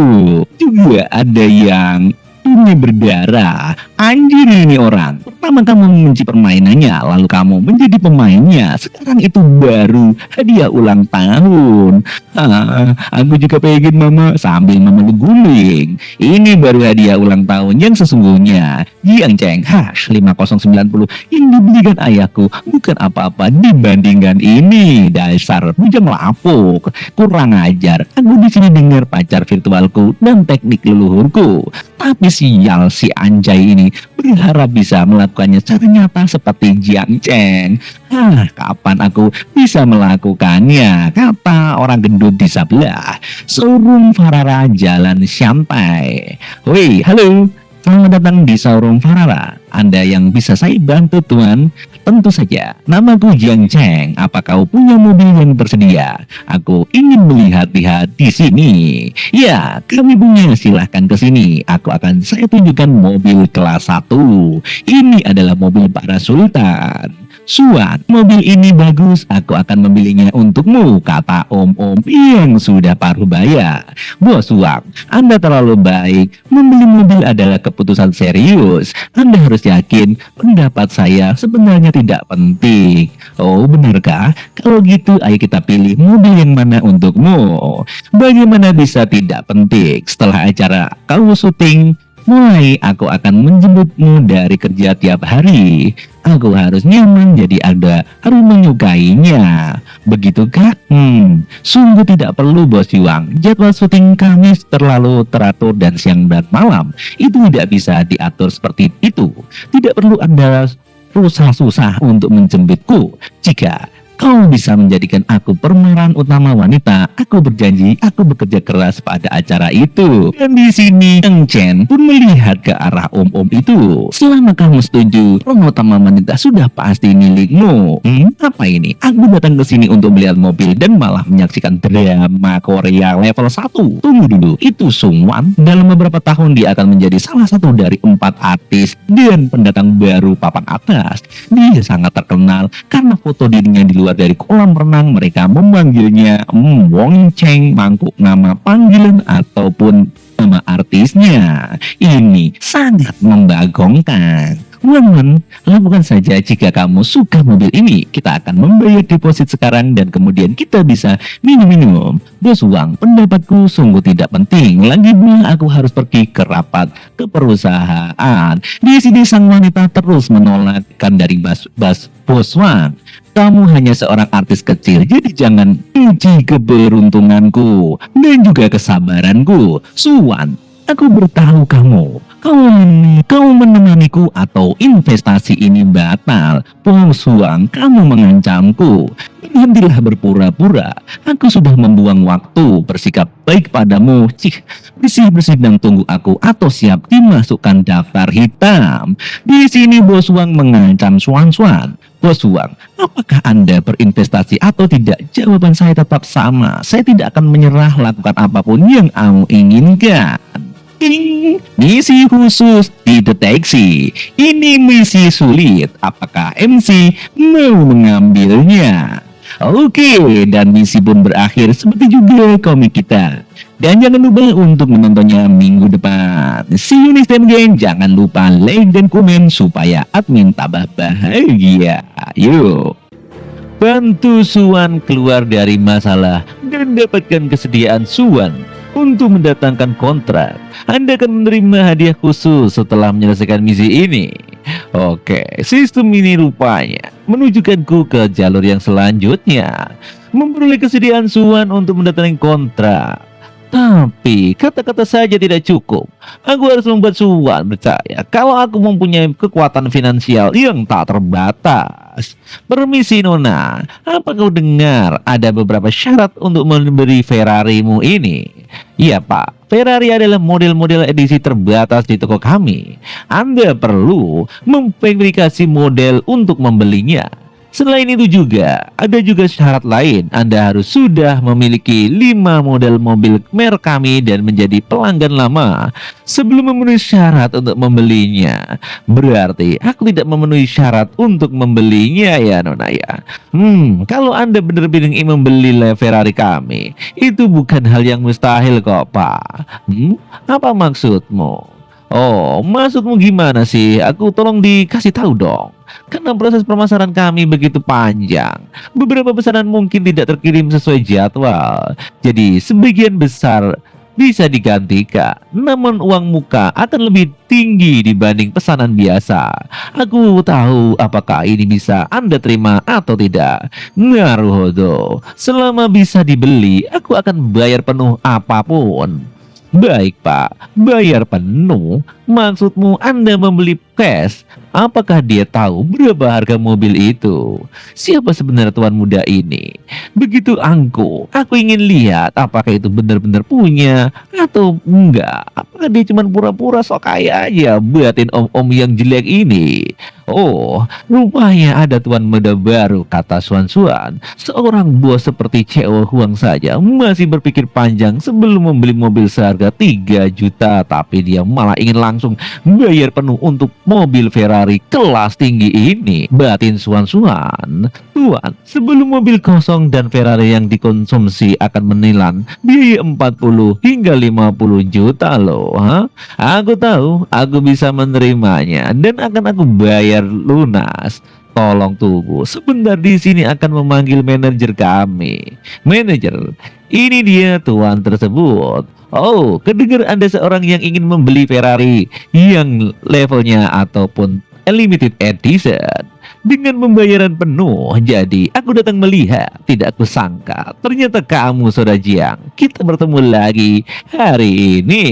Juga ada yang ini berdarah. Anjir, ini orang. Pertama kamu membenci permainannya, lalu kamu menjadi pemainnya. Sekarang itu baru hadiah ulang tahun. Aku juga pengen, mama, sambil memeluk guling. Ini baru hadiah ulang tahun yang sesungguhnya. Jiang Cheng, 5090 yang dibelikan ayahku bukan apa-apa dibandingkan ini. Dasar bujang lapuk, kurang ajar. Aku di sini dengar pacar virtualku dan teknik leluhurku. Tapi sial, si anjay ini berharap bisa melakukannya secara nyata seperti Jiang Cheng. Kapan aku bisa melakukannya? Kata orang gendut di sebelah. Showroom Farara Jalan Shantai. Woi, halo. Selamat datang di Showroom Farara. Anda yang bisa saya bantu, tuan? Tentu saja, namaku Jiang Cheng. Apa kau punya mobil yang tersedia? Aku ingin melihat-lihat di sini. Ya, kami punya. Silahkan ke sini. Saya tunjukkan mobil kelas 1. Ini adalah mobil para sultan. Suat, mobil ini bagus, aku akan membelinya untukmu, kata om-om yang sudah paruh baya. Bos Suat, Anda terlalu baik, membeli mobil adalah keputusan serius. Anda harus yakin pendapat saya sebenarnya tidak penting. Oh, benarkah? Kalau gitu, ayo kita pilih mobil yang mana untukmu. Bagaimana bisa tidak penting? Setelah acara kau syuting Mulai aku akan menjemputmu dari kerja tiap hari. Aku harus nyaman jadi Anda harus menyukainya. Begitukah? Sungguh tidak perlu Bos Yuang. Jadwal syuting kami terlalu teratur dan siang dan malam. Itu tidak bisa diatur seperti itu. Tidak perlu Anda susah-susah untuk menjemputku. Jika kau bisa menjadikan aku pemeran utama wanita, aku berjanji aku bekerja keras pada acara itu. Dan di sini Eng Chen pun melihat ke arah om-om itu. Selama kamu setuju, pemeran utama wanita sudah pasti milikmu. Apa ini? Aku datang ke sini untuk melihat mobil dan malah menyaksikan drama Korea level 1. Tunggu dulu, itu Sungwan. Dalam beberapa tahun dia akan menjadi salah satu dari 4 artis dan pendatang baru papan atas. Dia sangat terkenal karena foto dirinya di luar dari kolam renang. Mereka memanggilnya Wong Cheng, mangkuk nama panggilan ataupun nama artisnya. Ini sangat membagongkan. Wan, lakukan saja jika kamu suka mobil ini. Kita akan membayar deposit sekarang dan kemudian kita bisa minum-minum. Bos Wang, pendapatku sungguh tidak penting. Lagi pula aku harus pergi ke rapat ke perusahaan. Di sini sang wanita terus menolakkan dari Bos Wang. Kamu hanya seorang artis kecil, jadi jangan uji keberuntunganku dan juga kesabaranku. Suwan, aku bertahu kamu menemaniku atau investasi ini batal. Bos Wang, kamu mengancamku. Berhentilah berpura-pura. Aku sudah membuang waktu bersikap baik padamu. Bersih-bersih dan tunggu aku atau siap dimasukkan daftar hitam. Di sini Bos Wang mengancam Swan. Bos Wang, apakah Anda berinvestasi atau tidak? Jawaban saya tetap sama. Saya tidak akan menyerah, lakukan apapun yang kamu inginkan. Misi khusus dideteksi. Ini misi sulit. Apakah MC mau mengambilnya? Oke, dan misi pun berakhir seperti juga komik kita. Dan jangan lupa untuk menontonnya minggu depan. See you next time again. Jangan lupa like dan komen supaya admin tambah bahagia. Yuk, bantu Suwan keluar dari masalah dan dapatkan kesediaan Suwan untuk mendatangkan kontrak. Anda akan menerima hadiah khusus setelah menyelesaikan misi ini. Oke, sistem ini rupanya menunjukkanku ke jalur yang selanjutnya. Memperoleh kesediaan Suwan untuk mendatangi kontrak. Tapi kata-kata saja tidak cukup. Aku harus membuat Suwan percaya kalau aku mempunyai kekuatan finansial yang tak terbatas. Permisi Nona, apa kau dengar ada beberapa syarat untuk memberi Ferrarimu ini? Iya Pak, Ferrari adalah model-model edisi terbatas di toko kami. Anda perlu memverifikasi model untuk membelinya. Selain itu juga, ada juga syarat lain. Anda harus sudah memiliki 5 model mobil merek kami dan menjadi pelanggan lama sebelum memenuhi syarat untuk membelinya. Berarti aku tidak memenuhi syarat untuk membelinya ya Nona ya. Kalau Anda benar-benar ingin membeli Ferrari kami, itu bukan hal yang mustahil kok Pak. Apa maksudmu? Oh, maksudmu gimana sih? Aku tolong dikasih tahu dong. Karena proses pemasaran kami begitu panjang. Beberapa pesanan mungkin tidak terkirim sesuai jadwal. Jadi sebagian besar bisa digantikan. Namun uang muka akan lebih tinggi dibanding pesanan biasa. Aku tahu apakah ini bisa Anda terima atau tidak. Naruhodo, selama bisa dibeli, aku akan bayar penuh apapun. Baik Pak, bayar penuh? Maksudmu Anda membeli cash? Apakah dia tahu berapa harga mobil itu? Siapa sebenarnya tuan muda ini? Begitu angkuh, aku ingin lihat apakah itu benar-benar punya atau enggak. Apakah dia cuma pura-pura sok kaya aja buatin om-om yang jelek ini? Oh, rupanya ada tuan muda baru, kata Suan. Seorang bos seperti Cheo Huang saja masih berpikir panjang sebelum membeli mobil seharga 3 juta. Tapi dia malah ingin langsung bayar penuh untuk mobil Ferrari kelas tinggi ini. Batin Suan. Tuan, sebelum mobil kosong dan Ferrari yang dikonsumsi akan menilan biaya 40 hingga 50 juta loh. Aku tahu, aku bisa menerimanya dan akan aku bayar lunas. Tolong tunggu sebentar, di sini akan memanggil manajer kami. Manajer, ini dia tuan tersebut. Oh, kedengar Anda seorang yang ingin membeli Ferrari yang levelnya ataupun limited edition dengan pembayaran penuh. Jadi aku datang melihat, tidak kusangka ternyata kamu Saudara Jiang. Kita bertemu lagi hari ini.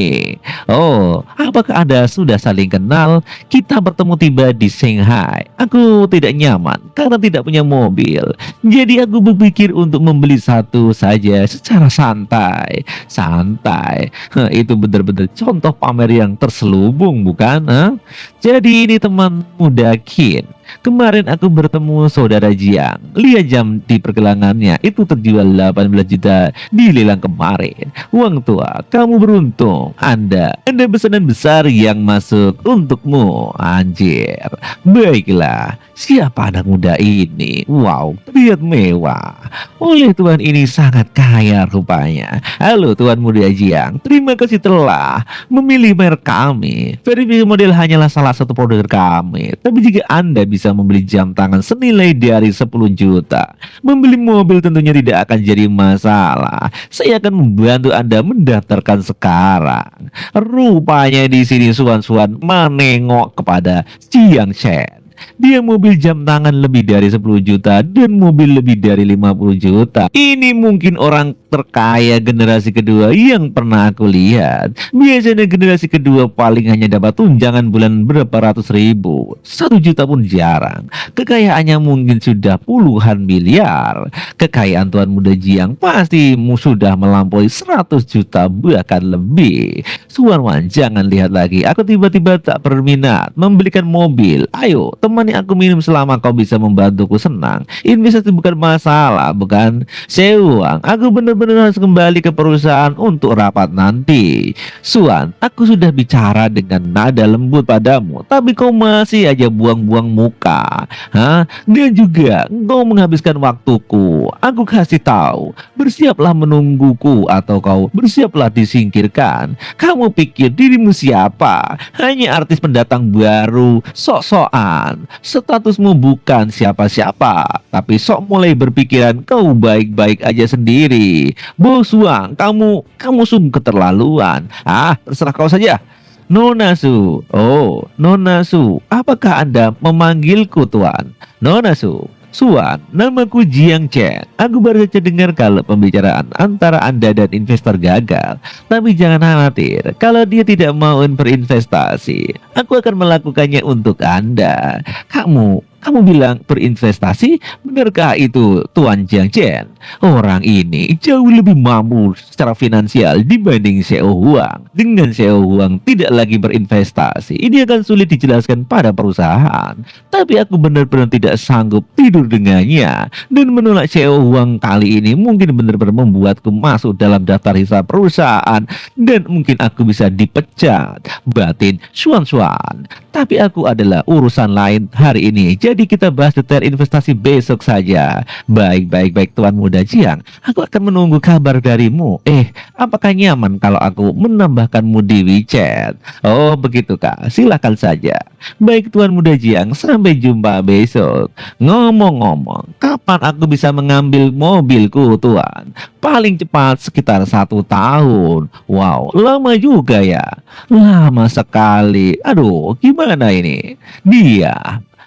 Oh, apakah Anda sudah saling kenal? Kita bertemu tiba di Shanghai. Aku tidak nyaman karena tidak punya mobil. Jadi aku berpikir untuk membeli satu saja secara santai. Santai. Itu benar-benar contoh pamer yang terselubung, bukan? Hah? Jadi ini teman muda Kin. Kemarin aku bertemu Saudara Jiang. Lihat jam di pergelangannya, itu terjual 18 juta di lelang kemarin. Uang tua, kamu beruntung. Anda pesanan besar yang masuk untukmu. Anjir. Baiklah, siapa anak muda ini? Wow, terlihat mewah. Oleh tuan ini sangat kaya rupanya. Halo Tuan Muda Jiang, terima kasih telah memilih merek kami. Verifikasi model hanyalah salah satu produk kami. Tapi jika Anda bisa membeli jam tangan senilai dari 10 juta, membeli mobil tentunya tidak akan jadi masalah. Saya akan membantu Anda mendaftarkan sekarang. Rupanya di sini Suan-Suan menengok kepada Jiang Chen. Dia mobil jam tangan lebih dari 10 juta dan mobil lebih dari 50 juta. Ini mungkin orang terkaya generasi kedua yang pernah aku lihat. Biasanya generasi kedua paling hanya dapat tunjangan bulan berapa ratus ribu. 1 juta pun jarang. Kekayaannya mungkin sudah puluhan miliar. Kekayaan Tuan Muda Jiang pasti sudah melampaui 100 juta bahkan lebih. Suarwan, jangan lihat lagi. Aku tiba-tiba tak berminat membelikan mobil. Ayo, temani aku minum selama kau bisa membantuku senang. Investasi bukan masalah, bukan? Sewang, aku benar-benar harus kembali ke perusahaan untuk rapat nanti. Suan, aku sudah bicara dengan nada lembut padamu, tapi kau masih aja buang-buang muka. Hah? Dan juga kau menghabiskan waktuku. Aku kasih tahu, bersiaplah menungguku atau kau bersiaplah disingkirkan. Kamu pikir dirimu siapa? Hanya artis pendatang baru, sok-sokan. Statusmu bukan siapa-siapa, tapi sok mulai berpikiran kau baik-baik aja sendiri. Bos Wang, kamu sungguh keterlaluan. Ah, terserah kau saja. Nona Su. Oh, Nona Su. Apakah Anda memanggilku Tuan? Nona Su. Suan, namaku Jiang Chen. Aku baru saja dengar kalau pembicaraan antara Anda dan investor gagal. Tapi jangan khawatir, kalau dia tidak mau berinvestasi, aku akan melakukannya untuk Anda. Kamu bilang berinvestasi? Benarkah itu Tuan Jiang Chen? Orang ini jauh lebih mampu secara finansial dibanding Xiao Huang. Dengan Xiao Huang tidak lagi berinvestasi, ini akan sulit dijelaskan pada perusahaan. Tapi aku benar-benar tidak sanggup tidur dengannya. Dan menolak Xiao Huang kali ini mungkin benar-benar membuatku masuk dalam daftar hisap perusahaan. Dan mungkin aku bisa dipecat. Batin Suan-Suan. Tapi aku adalah urusan lain hari ini. Jadi kita bahas detail investasi besok saja. Baik Tuan Muda Jiang. Aku akan menunggu kabar darimu. Apakah nyaman kalau aku menambahkanmu di WeChat? Oh, begitu Kak. Silakan saja. Baik Tuan Muda Jiang, sampai jumpa besok. Ngomong-ngomong, kapan aku bisa mengambil mobilku Tuan? Paling cepat sekitar 1 tahun. Wow, lama juga ya. Lama sekali. Aduh, gimana ini?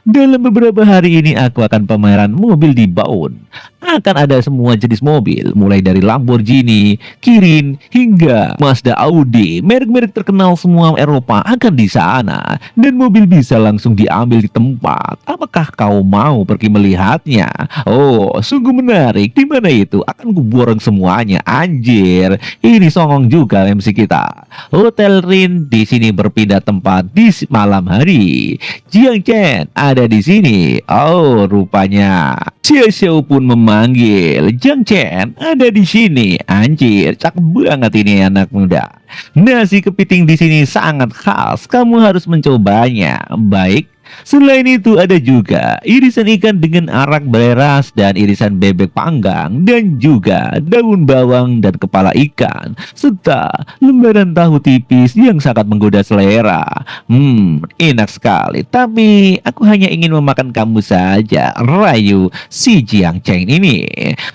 Dalam beberapa hari ini aku akan pameran mobil di Baun. Akan ada semua jenis mobil, mulai dari Lamborghini, Kirin, hingga Mazda, Audi. Merek-merek terkenal semua Eropa akan di sana. Dan mobil bisa langsung diambil di tempat. Apakah kau mau pergi melihatnya? Oh, sungguh menarik. Di mana itu? Akan kuborong semuanya. Anjir, ini songong juga MC kita. Hotel Rin di sini berpindah tempat di malam hari. Jiang Chen ada di sini. Oh, rupanya Xiao Xiao pun memanggil Jiang Chen ada di sini. Anjir, cakep banget ini anak muda. Nasi kepiting di sini sangat khas. Kamu harus mencobanya. Baik. Selain itu ada juga irisan ikan dengan arak beras dan irisan bebek panggang dan juga daun bawang dan kepala ikan serta lembaran tahu tipis yang sangat menggoda selera. Enak sekali. Tapi aku hanya ingin memakan kamu saja, rayu si Jiang Chen ini.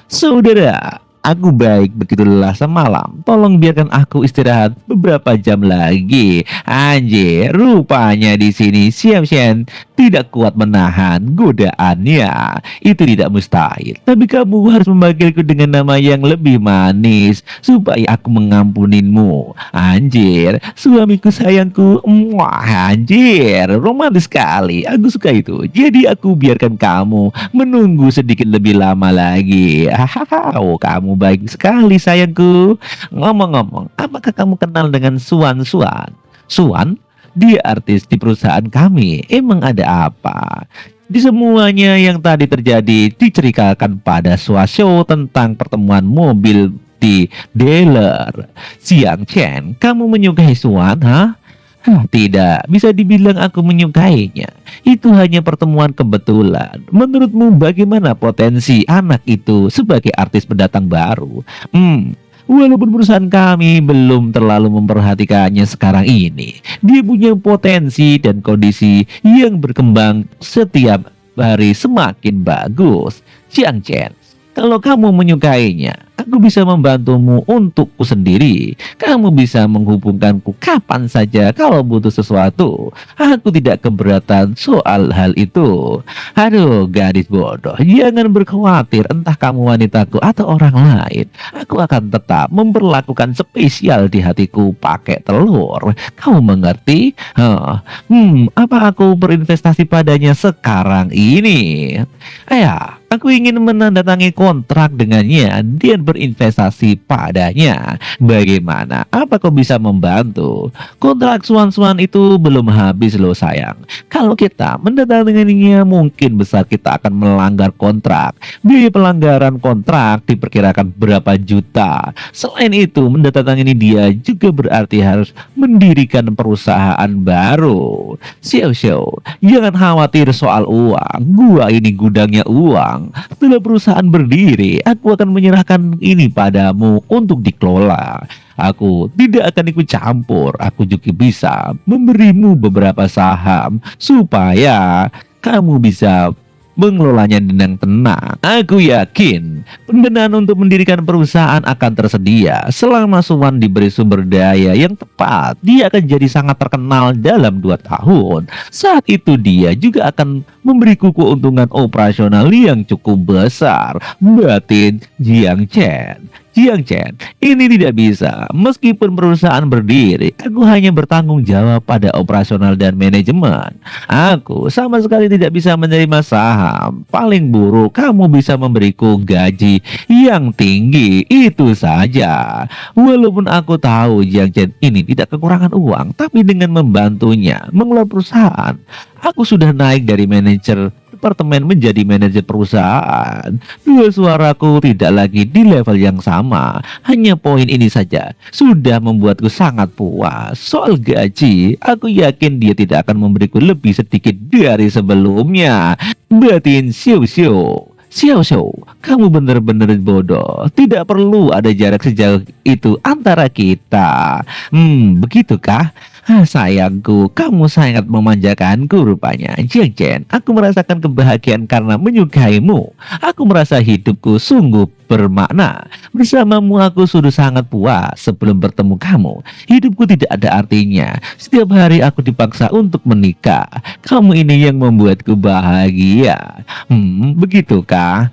Saudara, aku baik, begitu lelah semalam. Tolong biarkan aku istirahat beberapa jam lagi. Anjir, rupanya di sini Xiao tidak kuat menahan godaannya. Itu tidak mustahil. Tapi kamu harus memanggilku dengan nama yang lebih manis supaya aku mengampunimu. Anjir, suamiku sayangku. Wah, anjir, romantis sekali. Aku suka itu. Jadi aku biarkan kamu menunggu sedikit lebih lama lagi. Hahaha, oh, kamu baik sekali sayangku. Ngomong-ngomong, apakah kamu kenal dengan Suan Suan? Suan? Dia artis di perusahaan kami. Emang ada apa? Di semuanya yang tadi terjadi diceritakan pada Show tentang pertemuan mobil di dealer. Siang Chen, kamu menyukai Suan, ha? Hah, tidak, bisa dibilang aku menyukainya. Itu hanya pertemuan kebetulan. Menurutmu bagaimana potensi anak itu sebagai artis pendatang baru? Walaupun perusahaan kami belum terlalu memperhatikannya sekarang ini, dia punya potensi dan kondisi yang berkembang setiap hari semakin bagus. Chiang Chen, kalau kamu menyukainya, aku bisa membantumu untukku sendiri. Kamu bisa menghubungkanku kapan saja kalau butuh sesuatu. Aku tidak keberatan soal hal itu. Aduh, gadis bodoh, jangan berkhawatir entah kamu wanitaku atau orang lain. Aku akan tetap memperlakukan spesial di hatiku pakai telur. Kamu mengerti? Apa aku berinvestasi padanya sekarang ini? Aku ingin menandatangani kontrak dengannya dan berinvestasi padanya. Bagaimana? Apa kau bisa membantu? Kontrak Suan-Suan itu belum habis loh sayang. Kalau kita menandatanganinya mungkin besar kita akan melanggar kontrak. Biaya pelanggaran kontrak diperkirakan berapa juta. Selain itu menandatangani dia juga berarti harus mendirikan perusahaan baru. Xiao, jangan khawatir soal uang. Gua ini gudangnya uang. Setelah perusahaan berdiri, aku akan menyerahkan ini padamu untuk dikelola. Aku tidak akan ikut campur. Aku juga bisa memberimu beberapa saham supaya kamu bisa mengelolanya dengan tenang. Aku yakin pendanaan untuk mendirikan perusahaan akan tersedia selama Suwan diberi sumber daya yang tepat. Dia akan jadi sangat terkenal dalam 2 tahun. Saat itu dia juga akan memberiku keuntungan operasional yang cukup besar. Batin Jiang Chen. Ini tidak bisa. Meskipun perusahaan berdiri, aku hanya bertanggung jawab pada operasional dan manajemen. Aku sama sekali tidak bisa menerima saham. Paling buruk, kamu bisa memberiku gaji yang tinggi. Itu saja. Walaupun aku tahu Jiang Chen ini tidak kekurangan uang, tapi dengan membantunya mengelola perusahaan, aku sudah naik dari manajer departemen menjadi manajer perusahaan. Dua suaraku tidak lagi di level yang sama. Hanya poin ini saja sudah membuatku sangat puas. Soal gaji, aku yakin dia tidak akan memberiku lebih sedikit dari sebelumnya. Batin Xiao, kamu benar-benar bodoh. Tidak perlu ada jarak sejauh itu antara kita. Begitukah? Sayangku, kamu sangat memanjakanku rupanya. Jiang Chen, aku merasakan kebahagiaan karena menyukaimu. Aku merasa hidupku sungguh bermakna. Bersamamu aku sudah sangat puas. Sebelum bertemu kamu, hidupku tidak ada artinya. Setiap hari aku dipaksa untuk menikah. Kamu ini yang membuatku bahagia. Begitukah?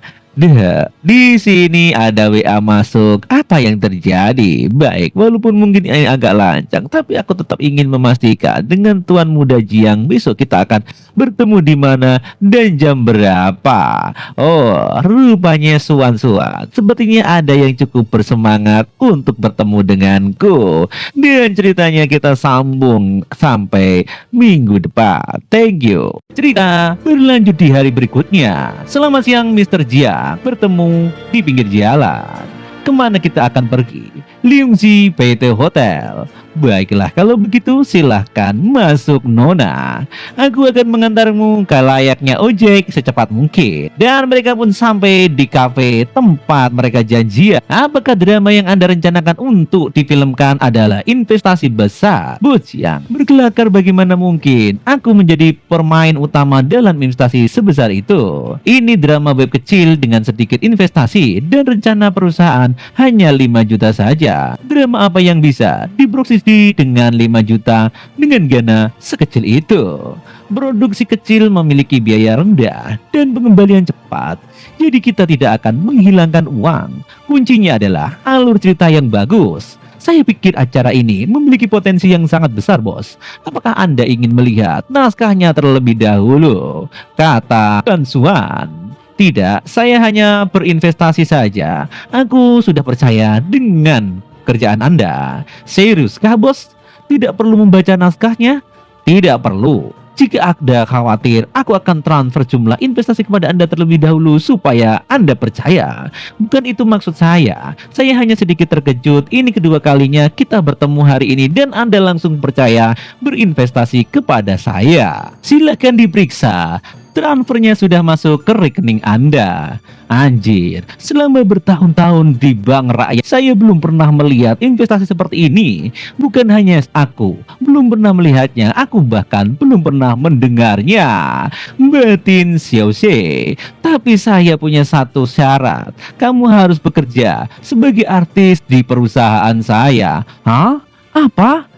Di sini ada WA masuk. Apa yang terjadi? Baik, walaupun mungkin ini agak lancang, tapi aku tetap ingin memastikan dengan Tuan Muda Jiang besok kita akan bertemu di mana dan jam berapa. Oh, rupanya Suan. Sepertinya ada yang cukup bersemangat untuk bertemu denganku. Dan ceritanya kita sambung sampai minggu depan. Thank you. Cerita berlanjut di hari berikutnya. Selamat siang Mr. Jiang. Bertemu di pinggir jalan. Kemana kita akan pergi? Liungji PT Hotel. Baiklah, kalau begitu silahkan masuk Nona. Aku akan mengantarmu ke layaknya ojek secepat mungkin. Dan mereka pun sampai di kafe tempat mereka janjian. Apakah drama yang Anda rencanakan untuk difilmkan adalah investasi besar? Bojang berkelakar, bagaimana mungkin aku menjadi pemain utama dalam investasi sebesar itu? Ini drama web kecil dengan sedikit investasi dan rencana perusahaan hanya 5 juta saja. Drama apa yang bisa diproduksi dengan 5 juta dengan dana sekecil itu? Produksi kecil memiliki biaya rendah dan pengembalian cepat, jadi kita tidak akan menghilangkan uang. Kuncinya adalah alur cerita yang bagus. Saya pikir acara ini memiliki potensi yang sangat besar, bos. Apakah Anda ingin melihat naskahnya terlebih dahulu? Kata Tan Suan. Tidak, saya hanya berinvestasi saja. Aku sudah percaya dengan kerjaan Anda. Seriuskah, bos? Tidak perlu membaca naskahnya? Tidak perlu. Jika Anda khawatir, aku akan transfer jumlah investasi kepada Anda terlebih dahulu supaya Anda percaya. Bukan itu maksud saya. Saya hanya sedikit terkejut. Ini kedua kalinya kita bertemu hari ini dan Anda langsung percaya berinvestasi kepada saya. Silakan diperiksa. Transfernya sudah masuk ke rekening Anda. Anjir, selama bertahun-tahun di bank rakyat, saya belum pernah melihat investasi seperti ini. Bukan hanya aku, belum pernah melihatnya, aku bahkan belum pernah mendengarnya. Batin Xiaoxie, tapi saya punya satu syarat. Kamu harus bekerja sebagai artis di perusahaan saya. Hah? Apa?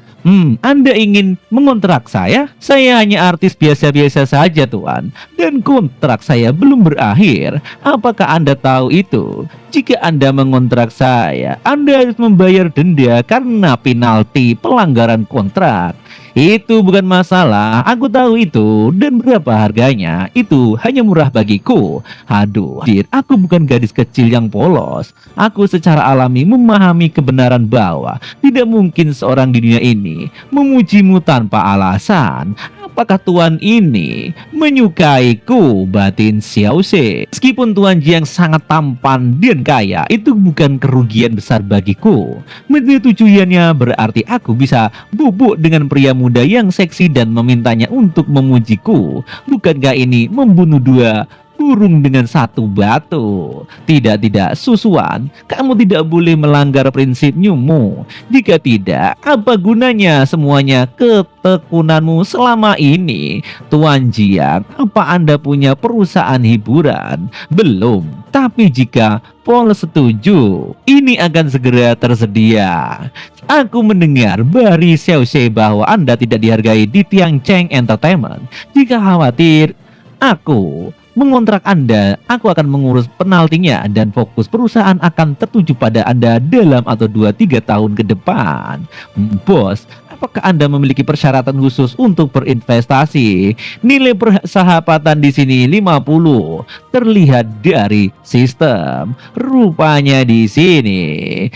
Anda ingin mengontrak saya? Saya hanya artis biasa-biasa saja, Tuan. Dan kontrak saya belum berakhir. Apakah Anda tahu itu? Jika Anda mengontrak saya, Anda harus membayar denda karena penalti pelanggaran kontrak. Itu bukan masalah, aku tahu itu. Dan berapa harganya? Itu hanya murah bagiku. Aduh, aku bukan gadis kecil yang polos. Aku secara alami memahami kebenaran bahwa tidak mungkin seorang di dunia ini memujimu tanpa alasan. Apakah Tuan ini menyukaiku? Batin Xiaoxie. Meskipun Tuan Ji yang sangat tampan dan kaya, itu bukan kerugian besar bagiku. Menyetujuynya berarti aku bisa bubuk dengan pria muda yang seksi dan memintanya untuk memujiku. Bukankah ini membunuh dua burung dengan satu batu? Tidak, Susuan, kamu tidak boleh melanggar prinsip Nyumu. Jika tidak, apa gunanya semuanya ketekunanmu selama ini? Tuan Jiang, apa Anda punya perusahaan hiburan? Belum. Tapi jika Paul setuju, ini akan segera tersedia. Aku mendengar dari Xiaoxie bahwa Anda tidak dihargai di Tiancheng Entertainment. Jika khawatir, aku mengontrak Anda, aku akan mengurus penaltinya dan fokus perusahaan akan tertuju pada Anda dalam atau 2-3 tahun ke depan. Bos, apakah Anda memiliki persyaratan khusus untuk berinvestasi? Nilai persahabatan di sini 50. Terlihat dari sistem. Rupanya di sini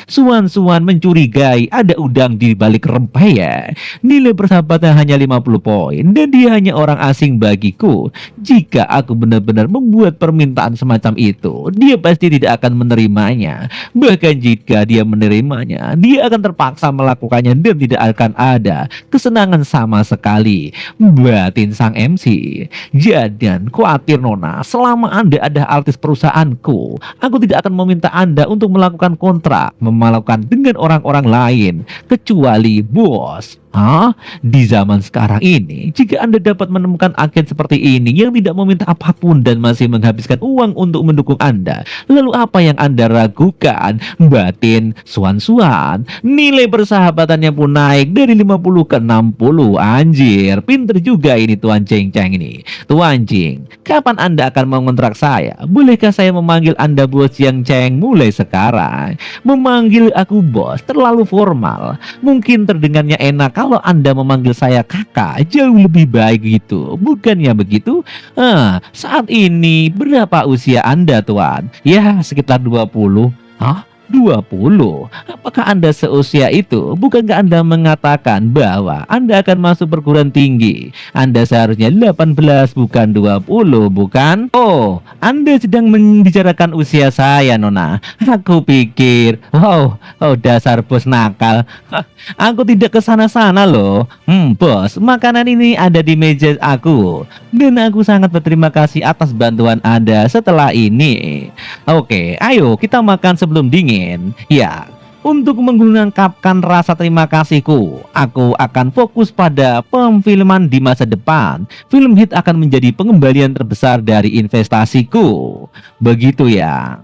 Suan-Suan mencurigai ada udang di balik rempeyek. Nilai persahabatan hanya 50 poin dan dia hanya orang asing bagiku. Jika aku benar-benar membuat permintaan semacam itu, dia pasti tidak akan menerimanya. Bahkan jika dia menerimanya, dia akan terpaksa melakukannya dan tidak akan ada kesenangan sama sekali. Batin sang MC. Jangan khawatir, Nona. Selama Anda ada artis perusahaanku, aku tidak akan meminta Anda untuk melakukan kontrak melakukan dengan orang-orang lain kecuali bos. Di zaman sekarang ini, jika Anda dapat menemukan agen seperti ini yang tidak meminta apapun dan masih menghabiskan uang untuk mendukung Anda, lalu apa yang Anda ragukan? Batin Suan-Suan. Nilai persahabatannya pun naik dari 50 ke 60. Anjir, pinter juga ini Tuan Cheng Cheng ini. Tuan Jing, kapan Anda akan mengontrak saya? Bolehkah saya memanggil Anda bos Yang Cheng mulai sekarang? Memanggil aku bos terlalu formal. Mungkin terdengarnya enak kalau Anda memanggil saya kakak, jauh lebih baik gitu. Bukannya begitu? Saat ini berapa usia Anda, Tuan? Ya, sekitar 20. 20. Apakah Anda seusia itu? Bukankah Anda mengatakan bahwa Anda akan masuk perguruan tinggi? Anda seharusnya 18 bukan 20, bukan? Oh, Anda sedang membicarakan usia saya, Nona. Aku pikir, dasar bos nakal. Aku tidak ke sana-sana loh. Bos, makanan ini ada di meja aku. Dan aku sangat berterima kasih atas bantuan Anda setelah ini. Oke, ayo kita makan sebelum dingin. Ya, untuk mengungkapkan rasa terima kasihku, aku akan fokus pada pemfilman di masa depan. Film hit akan menjadi pengembalian terbesar dari investasiku. Begitu ya.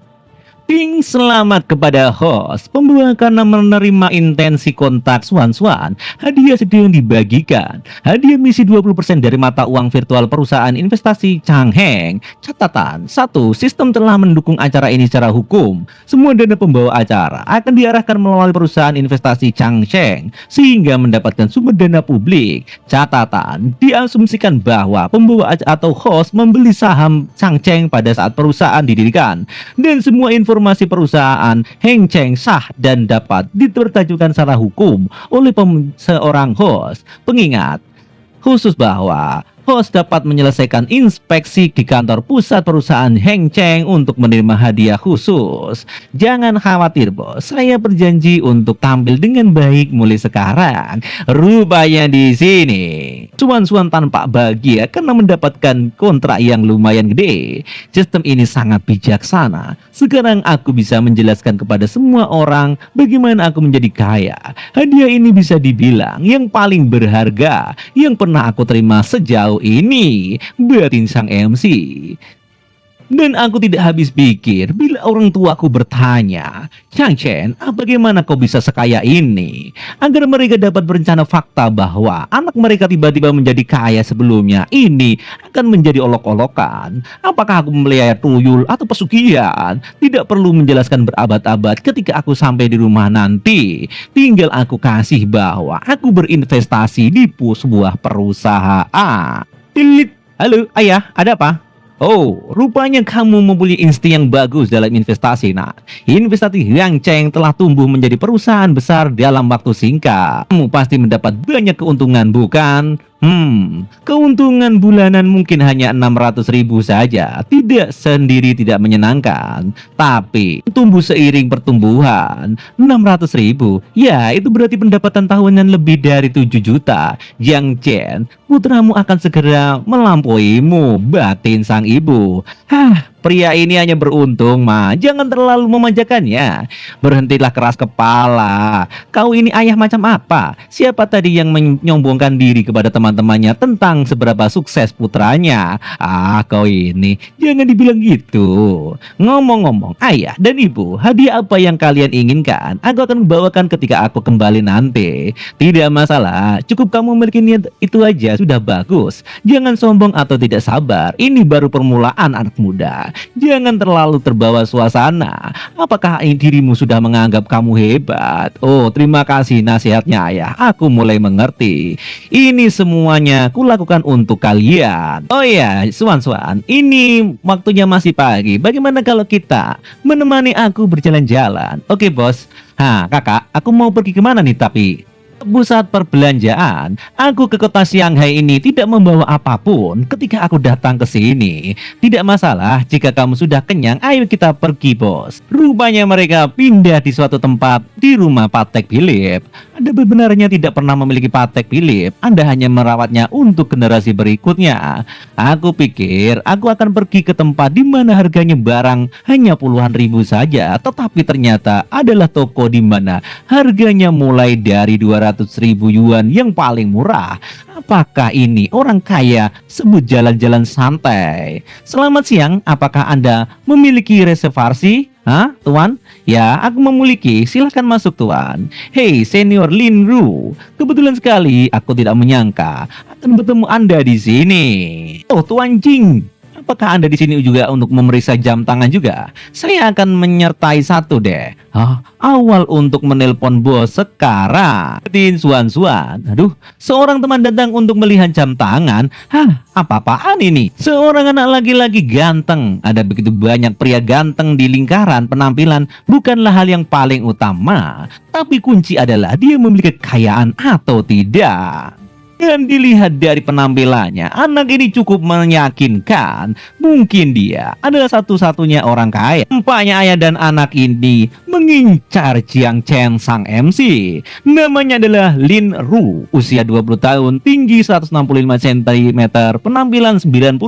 Ping, selamat kepada host. Pembawa karena menerima intensi kontak Swan-Swan, hadiah sedang dibagikan. Hadiah misi 20% dari mata uang virtual perusahaan investasi Changheng. Catatan, 1. Sistem telah mendukung acara ini secara hukum. Semua dana pembawa acara akan diarahkan melalui perusahaan investasi Changheng sehingga mendapatkan sumber dana publik. Catatan, diasumsikan bahwa pembawa acara atau host membeli saham Changheng pada saat perusahaan didirikan. Dan semua informasi perusahaan Heng Cheng sah dan dapat dipertajukan secara hukum oleh seorang host. Pengingat khusus bahwa host dapat menyelesaikan inspeksi di kantor pusat perusahaan Heng Cheng untuk menerima hadiah khusus. Jangan khawatir bos, saya berjanji untuk tampil dengan baik mulai sekarang. Rupanya di sini Swan-Swan tanpa bahagia karena mendapatkan kontrak yang lumayan gede. Sistem ini sangat bijaksana. Sekarang aku bisa menjelaskan kepada semua orang bagaimana aku menjadi kaya. Hadiah ini bisa dibilang yang paling berharga yang pernah aku terima sejauh ini, batin sang MC. Dan aku tidak habis pikir bila orang tuaku bertanya, Changchen, bagaimana kau bisa sekaya ini? Agar mereka dapat berencana fakta bahwa anak mereka tiba-tiba menjadi kaya sebelumnya, ini akan menjadi olok-olokan. Apakah aku memelihara tuyul atau pesugihan? Tidak perlu menjelaskan berabad-abad ketika aku sampai di rumah nanti. Tinggal aku kasih bahwa aku berinvestasi di sebuah perusahaan. Tilit. Halo, ayah, ada apa? Oh, rupanya kamu mempunyai insting yang bagus dalam investasi. Nah, investasi Heng Cheng telah tumbuh menjadi perusahaan besar dalam waktu singkat. Kamu pasti mendapat banyak keuntungan, bukan? Keuntungan bulanan mungkin hanya 600.000 saja. Tidak sendiri tidak menyenangkan, tapi tumbuh seiring pertumbuhan. 600.000, ya itu berarti pendapatan tahunan lebih dari 7 juta. Yang Chen, putramu akan segera melampauimu, batin sang ibu. Pria ini hanya beruntung, Ma. Jangan terlalu memanjakannya. Berhentilah keras kepala. Kau ini ayah macam apa? Siapa tadi yang menyombongkan diri kepada teman-temannya tentang seberapa sukses putranya? Kau ini jangan dibilang gitu. Ngomong-ngomong, ayah dan ibu, hadiah apa yang kalian inginkan? Aku akan bawakan ketika aku kembali nanti. Tidak masalah. Cukup kamu memiliki niat itu aja sudah bagus. Jangan sombong atau tidak sabar. Ini baru permulaan anak muda. Jangan terlalu terbawa suasana. Apakah dirimu sudah menganggap kamu hebat? Oh, terima kasih nasihatnya ayah. Aku mulai mengerti. Ini semuanya kulakukan untuk kalian. Oh ya, Swan-Swan, ini waktunya masih pagi. Bagaimana kalau kita menemani aku berjalan-jalan? Oke, bos. Kakak, aku mau pergi kemana nih tapi? Pusat perbelanjaan. Aku ke kota Shanghai ini tidak membawa apapun ketika aku datang ke sini. Tidak masalah jika kamu sudah kenyang, ayo kita pergi bos. Rupanya mereka pindah di suatu tempat di rumah Patek Philippe. Anda bebenarnya tidak pernah memiliki Patek Philippe. Anda hanya merawatnya untuk generasi berikutnya. Aku pikir aku akan pergi ke tempat di mana harganya barang hanya puluhan ribu saja. Tetapi ternyata adalah toko di mana harganya mulai dari 200.000 yuan yang paling murah. Apakah ini orang kaya sebut jalan-jalan santai? Selamat siang, apakah Anda memiliki reservasi? Tuan? Ya, aku memiliki. Silahkan masuk, Tuan. Hei, Senior Lin Ru. Kebetulan sekali, aku tidak menyangka akan bertemu Anda di sini. Oh, Tuan Jing. Apakah Anda di sini juga untuk memeriksa jam tangan juga? Saya akan menyertai satu deh. Hah? Awal untuk menelpon bos sekarang. Tin Suan-Suan. Aduh, seorang teman datang untuk melihat jam tangan. Hah, apa-apaan ini? Seorang anak laki-laki ganteng. Ada begitu banyak pria ganteng di lingkaran penampilan bukanlah hal yang paling utama. Tapi kunci adalah dia memiliki kekayaan atau tidak. Dan dilihat dari penampilannya, anak ini cukup meyakinkan. Mungkin dia adalah satu-satunya orang kaya. Nampaknya ayah dan anak ini mengincar Jiang Chen sang MC. Namanya adalah Lin Ru, usia 20 tahun, tinggi 165 cm, penampilan 90,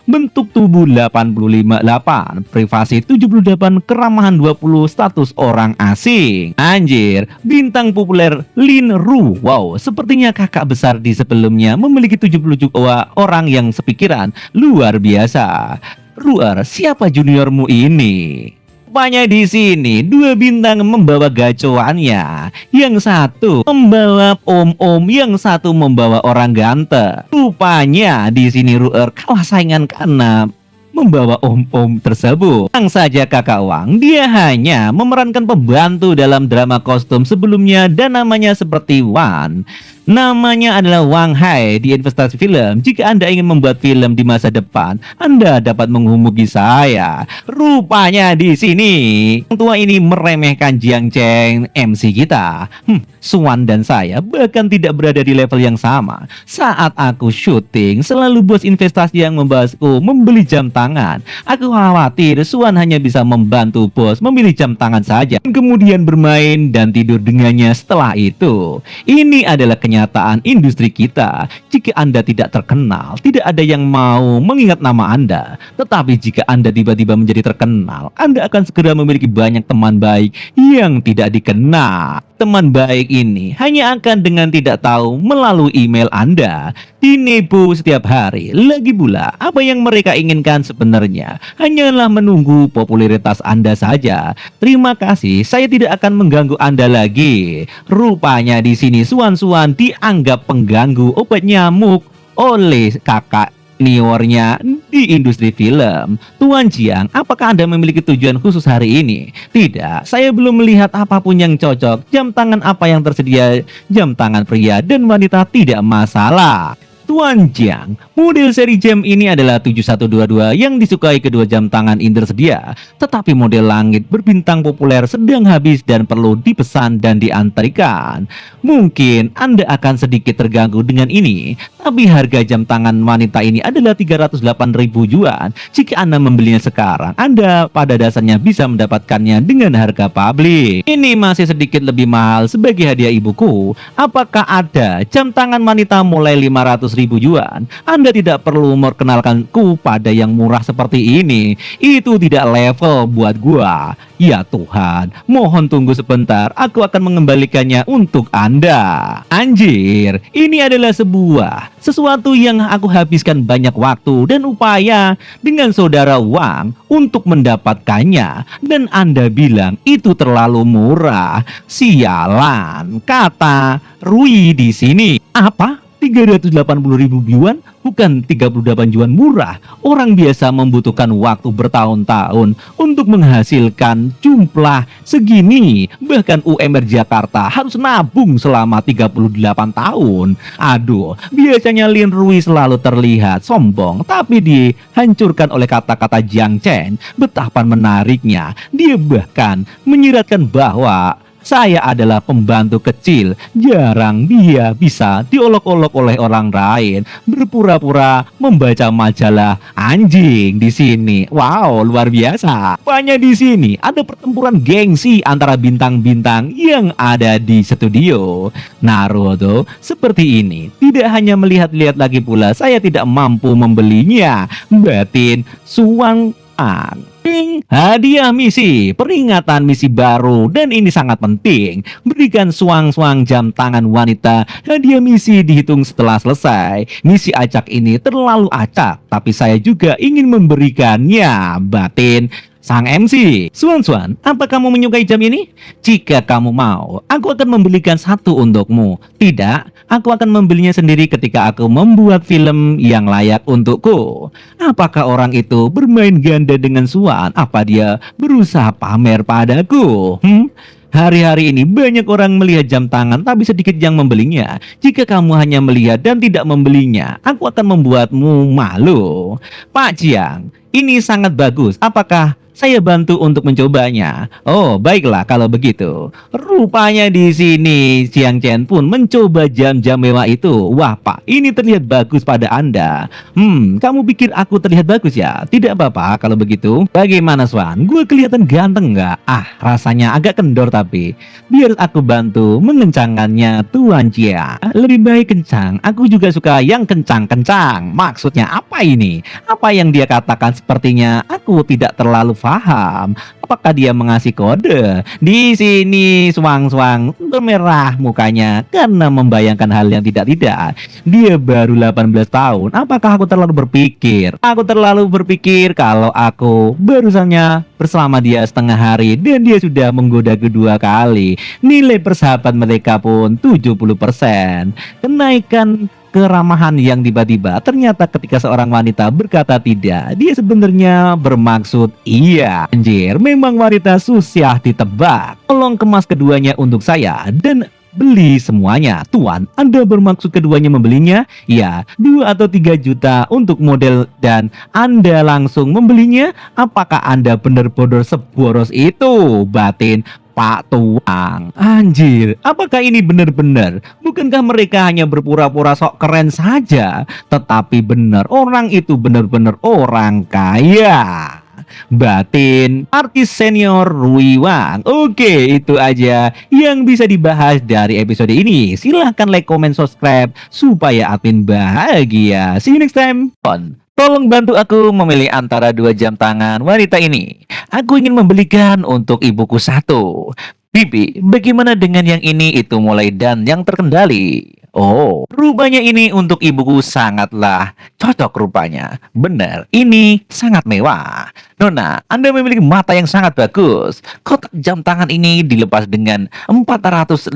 bentuk tubuh 85, privasi 78, keramahan 20, status orang asing. Anjir, bintang populer Lin Ru. Wow, sepertinya kakak besar di sebelumnya memiliki 70 juta orang yang sepikiran. Luar biasa. Ruer, siapa juniormu ini? Rupanya di sini dua bintang membawa gacoannya. Yang satu membawa om-om, yang satu membawa orang ganteng. Rupanya di sini Ruer kalah saingan karena membawa om-om tersebut. Tenang saja kakak Wang, dia hanya memerankan pembantu dalam drama kostum sebelumnya dan namanya seperti Wan. Namanya adalah Wang Hai di investasi film. Jika Anda ingin membuat film di masa depan, Anda dapat menghubungi saya. Rupanya di sini orang tua ini meremehkan Jiang Chen MC kita. Swan dan saya bahkan tidak berada di level yang sama. Saat aku syuting, selalu bos investasi yang membahasku membeli jam tangan. Aku khawatir Swan hanya bisa membantu bos memilih jam tangan saja, kemudian bermain dan tidur dengannya setelah itu. Ini adalah kenyataan industri kita. Jika Anda tidak terkenal, tidak ada yang mau mengingat nama Anda. Tetapi jika Anda tiba-tiba menjadi terkenal, Anda akan segera memiliki banyak teman baik yang tidak dikenal. Teman baik ini hanya akan dengan tidak tahu melalui email Anda. Dinipu setiap hari. Lagi pula, apa yang mereka inginkan sebenarnya hanyalah menunggu popularitas Anda saja. Terima kasih, saya tidak akan mengganggu Anda lagi. Rupanya di sini Suan-Suan dianggap pengganggu obat nyamuk oleh kakak seniornya di industri film. Tuan Jiang, apakah Anda memiliki tujuan khusus hari ini? Tidak, saya belum melihat apapun yang cocok. Jam tangan apa yang tersedia? Jam tangan pria dan wanita tidak masalah. Tuan Jiang, model seri jam ini adalah 7122 yang disukai kedua jam tangan ini tersedia. Tetapi model langit berbintang populer sedang habis dan perlu dipesan dan diantarkan. Mungkin Anda akan sedikit terganggu dengan ini, tapi harga jam tangan wanita ini adalah 308.000 yuan. Jika Anda membelinya sekarang, Anda pada dasarnya bisa mendapatkannya dengan harga publik. Ini masih sedikit lebih mahal sebagai hadiah ibuku. Apakah ada jam tangan wanita mulai 500.000 yuan? Anda tidak perlu memperkenalkanku pada yang murah seperti ini. Itu tidak level buat gua. Ya Tuhan, mohon tunggu sebentar. Aku akan mengembalikannya untuk Anda. Anjir, ini adalah sesuatu yang aku habiskan banyak waktu dan upaya dengan saudara Wang untuk mendapatkannya. Dan Anda bilang itu terlalu murah. Sialan, kata Rui di sini. Apa? 380.000 yuan? Bukan 38 yuan murah. Orang biasa membutuhkan waktu bertahun-tahun untuk menghasilkan jumlah segini. Bahkan UMR Jakarta harus nabung selama 38 tahun. Aduh, biasanya Lin Rui selalu terlihat sombong, tapi dihancurkan oleh kata-kata Jiang Chen. Betapa menariknya, dia bahkan menyiratkan bahwa saya adalah pembantu kecil. Jarang dia bisa diolok-olok oleh orang lain. Berpura-pura membaca majalah. Anjing di sini. Wow, luar biasa. Rupanya di sini ada pertempuran gengsi antara bintang-bintang yang ada di studio. Naruto seperti ini. Tidak hanya melihat-lihat lagi pula, saya tidak mampu membelinya. Batin Suang Ang. Hadiah misi, peringatan misi baru, dan ini sangat penting. Berikan suang-suang jam tangan wanita. Hadiah misi dihitung setelah selesai. Misi acak ini terlalu acak, tapi saya juga ingin memberikannya. Batin sang MC. Swan, apa kamu menyukai jam ini? Jika kamu mau, aku akan membelikan satu untukmu. Tidak, aku akan membelinya sendiri ketika aku membuat film yang layak untukku. Apakah orang itu bermain ganda dengan Swan? Apa dia berusaha pamer padaku? Hari-hari ini banyak orang melihat jam tangan tapi sedikit yang membelinya. Jika kamu hanya melihat dan tidak membelinya, aku akan membuatmu malu. Pak Jiang, ini sangat bagus. Apakah saya bantu untuk mencobanya? Oh, baiklah kalau begitu. Rupanya di sini Jiang Chen pun mencoba jam-jam mewah itu. Wah, Pak, ini terlihat bagus pada Anda. Kamu pikir aku terlihat bagus ya? Tidak apa-apa kalau begitu. Bagaimana, Swan? Gue kelihatan ganteng nggak? Rasanya agak kendor tapi. Biar aku bantu mengencangkannya, Tuan Jia. Lebih baik kencang. Aku juga suka yang kencang-kencang. Maksudnya apa ini? Apa yang dia katakan sepertinya aku tidak terlalu paham. Apakah dia mengasih kode? Di sini Swang-Swang bermerah mukanya karena membayangkan hal yang tidak-tidak. Dia baru 18 tahun. Apakah aku terlalu berpikir? Aku terlalu berpikir kalau aku barusannya bersama dia setengah hari dan dia sudah menggoda kedua kali. Nilai persahabatan mereka pun 70%. Kenaikan keramahan yang tiba-tiba ternyata ketika seorang wanita berkata tidak, dia sebenarnya bermaksud iya. Anjir, memang wanita susah ditebak. Tolong kemas keduanya untuk saya dan beli semuanya. Tuan, Anda bermaksud keduanya membelinya? Ya, 2 atau 3 juta untuk model dan Anda langsung membelinya? Apakah Anda benar bodoh seboros itu? Batin Pak Tuang. Anjir, apakah ini benar-benar? Bukankah mereka hanya berpura-pura sok keren saja? Tetapi benar, orang itu benar-benar orang kaya. Batin artis senior Rui Wang. Oke, itu aja yang bisa dibahas dari episode ini. Silahkan like, comment, subscribe supaya admin bahagia. See you next time. Tolong bantu aku memilih antara 2 jam tangan wanita ini. Aku ingin membelikan untuk ibuku satu. Bibi, bagaimana dengan yang ini? Itu mulai dan yang terkendali. Oh, rupanya ini untuk ibuku sangatlah cocok rupanya. Benar, ini sangat mewah. Nona, Anda memiliki mata yang sangat bagus. Kotak jam tangan ini dilepas dengan 450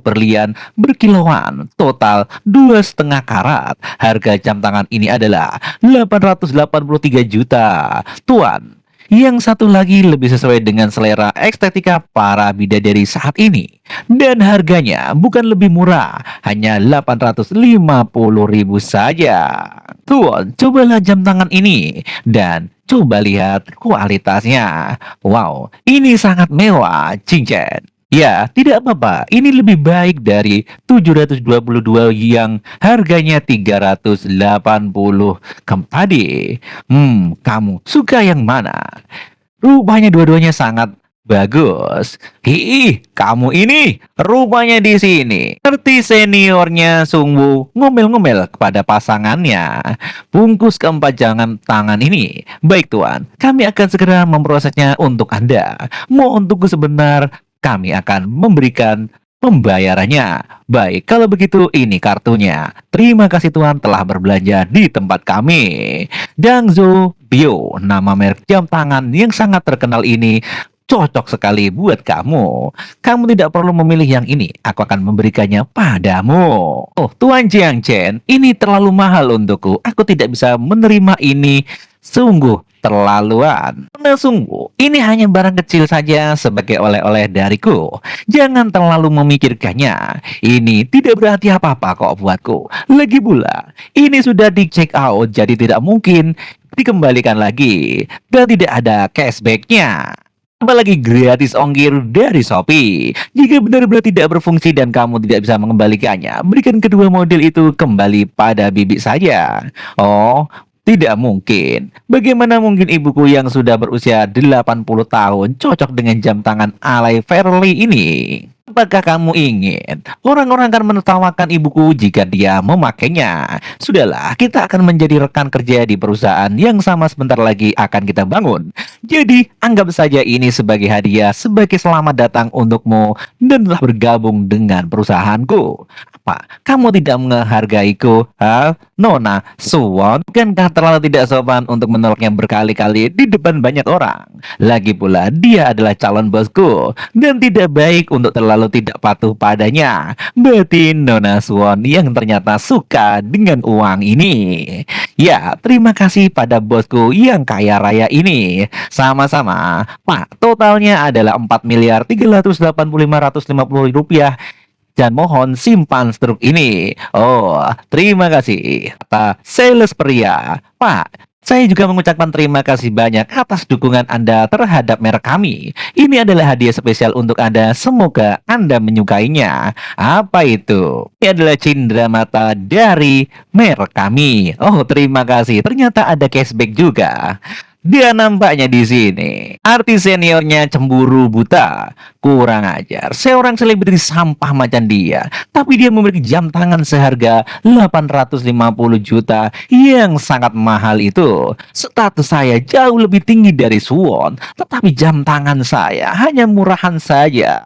berlian berkilauan. Total 2,5 karat. Harga jam tangan ini adalah 883 juta. Tuan, yang satu lagi lebih sesuai dengan selera estetika para bidadari saat ini. Dan harganya bukan lebih murah, hanya 850.000 saja. Tuan, cobalah jam tangan ini dan coba lihat kualitasnya. Wow, ini sangat mewah, cincin. Ya, tidak apa-apa. Ini lebih baik dari 722 yang harganya 380 tadi. Kamu suka yang mana? Rupanya dua-duanya sangat bagus. Kamu ini rupanya di sini. Artis seniornya sungguh ngomel-ngomel kepada pasangannya. Bungkus keempat jam tangan ini. Baik Tuan, kami akan segera memprosesnya untuk Anda. Mohon tunggu sebentar. Kami akan memberikan pembayarannya. Baik, kalau begitu ini kartunya. Terima kasih Tuan telah berbelanja di tempat kami. Dangzhou Bio, nama merek jam tangan yang sangat terkenal ini cocok sekali buat kamu. Kamu tidak perlu memilih yang ini. Aku akan memberikannya padamu. Oh, Tuan Jiang Chen, ini terlalu mahal untukku. Aku tidak bisa menerima ini. Sungguh terlaluan. Karena sungguh, ini hanya barang kecil saja sebagai oleh-oleh dariku. Jangan terlalu memikirkannya. Ini tidak berarti apa-apa kok buatku. Lagi pula, ini sudah di check out, jadi tidak mungkin dikembalikan lagi. Dan tidak ada cashbacknya. Apalagi gratis ongkir dari Shopee. Jika benar-benar tidak berfungsi dan kamu tidak bisa mengembalikannya, berikan kedua model itu kembali pada bibi saja. Oh, tidak mungkin. Bagaimana mungkin ibuku yang sudah berusia 80 tahun cocok dengan jam tangan alay Fairly ini? Apakah kamu ingin orang-orang akan menertawakan ibuku jika dia memakainya? Sudahlah, kita akan menjadi rekan kerja di perusahaan yang sama sebentar lagi akan kita bangun. Jadi, anggap saja ini sebagai hadiah, sebagai selamat datang untukmu dan telah bergabung dengan perusahaanku. Apa? Kamu tidak menghargaiku? Ha? Nona Suwon, bukankah terlalu tidak sopan untuk menolaknya berkali-kali di depan banyak orang? Lagi pula, dia adalah calon bosku dan tidak baik untuk terlalu tidak patuh padanya. Berarti Nona Swan yang ternyata suka dengan uang ini. Ya, terima kasih pada bosku yang kaya raya ini. Sama-sama, Pak. Totalnya adalah 4.385.150 rupiah. Dan mohon simpan struk ini. Oh, terima kasih. Kata sales pria. Pak, saya juga mengucapkan terima kasih banyak atas dukungan Anda terhadap merek kami. Ini adalah hadiah spesial untuk Anda. Semoga Anda menyukainya. Apa itu? Ini adalah cindera mata dari merek kami. Oh, terima kasih. Ternyata ada cashback juga. Dia nampaknya di sini. Artis seniornya cemburu buta. Kurang ajar. Seorang selebriti sampah macam dia. Tapi dia memiliki jam tangan seharga 850 juta yang sangat mahal itu. Status saya jauh lebih tinggi dari Suwon. Tetapi jam tangan saya hanya murahan saja.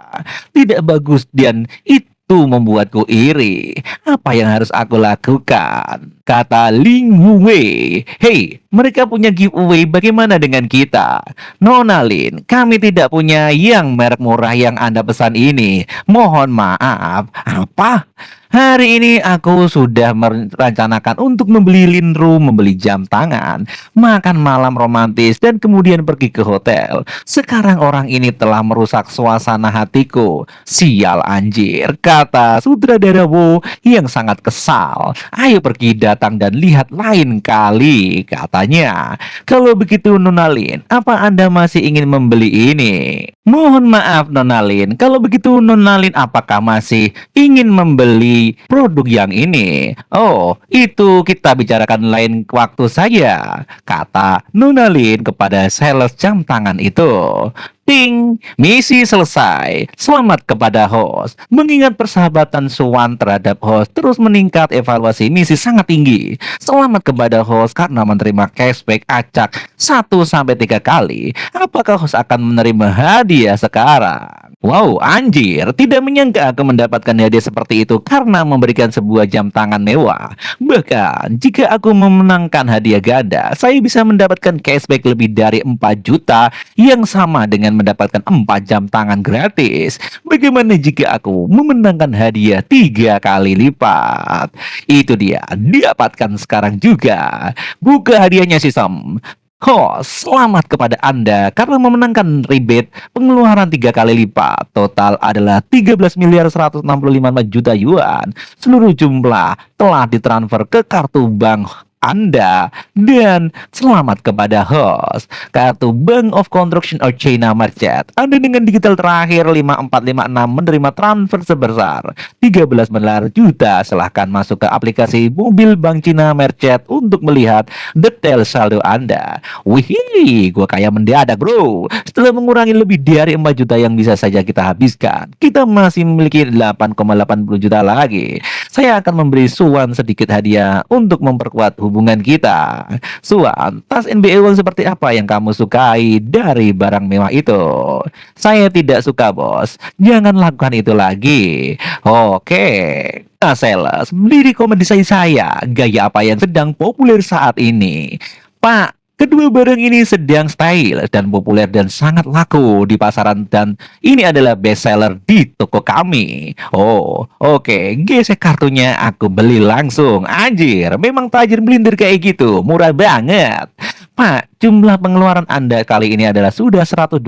Tidak bagus dan itu membuatku iri. Apa yang harus aku lakukan? Kata Ling Wei. Hey, mereka punya giveaway, bagaimana dengan kita? Nona Lin, kami tidak punya yang merek murah yang Anda pesan ini. Mohon maaf. Apa? Hari ini aku sudah merencanakan untuk membeli linru, membeli jam tangan, makan malam romantis, dan kemudian pergi ke hotel. Sekarang orang ini telah merusak suasana hatiku. Sial anjir, kata sutradara Wo yang sangat kesal. Ayo pergi datang dan lihat lain kali, katanya. Kalau begitu Nona Lin, apa Anda masih ingin membeli ini? Mohon maaf Nona Lin, kalau begitu Nona Lin apakah masih ingin membeli produk yang ini? Oh, itu kita bicarakan lain waktu saja, kata Nona Lin kepada sales jam tangan itu. Ting, misi selesai. Selamat kepada host. Mengingat persahabatan Suwan terhadap host terus meningkat, evaluasi misi sangat tinggi. Selamat kepada host karena menerima cashback acak 1-3 kali. Apakah host akan menerima hadiah sekarang? Wow, anjir, tidak menyangka aku mendapatkan hadiah seperti itu karena memberikan sebuah jam tangan mewah. Bahkan, jika aku memenangkan hadiah ganda, saya bisa mendapatkan cashback lebih dari 4 juta yang sama dengan mendapatkan 4 jam tangan gratis. Bagaimana jika aku memenangkan hadiah 3 kali lipat? Itu dia, dapatkan sekarang juga. Buka hadiahnya sistem. Selamat kepada Anda karena memenangkan rebate pengeluaran 3 kali lipat. Total adalah 13.165 juta yuan. Seluruh jumlah telah ditransfer ke kartu bank Anda. Dan selamat kepada host kartu Bank of Construction of China Merchant. Anda dengan digital terakhir 5456 menerima transfer sebesar 13 miliar juta. Silahkan masuk ke aplikasi mobil Bank Cina Merchant untuk melihat detail saldo Anda. Wih, gua kaya mendadak bro. Setelah mengurangi lebih dari 4 juta yang bisa saja kita habiskan, kita masih memiliki 8,80 juta lagi. Saya akan memberi Suwan sedikit hadiah untuk memperkuat hubungan kita. Suwan, tas NBA One seperti apa yang kamu sukai dari barang mewah itu? Saya tidak suka bos. Jangan lakukan itu lagi. Oke. Nah, sales, beli rekomendasi saya. Gaya apa yang sedang populer saat ini? Pak, kedua barang ini sedang style dan populer dan sangat laku di pasaran dan ini adalah best seller di toko kami. Oh, oke. Gesek kartunya, aku beli langsung. Anjir, memang tajir melintir kayak gitu. Murah banget. Pak, jumlah pengeluaran Anda kali ini adalah sudah 120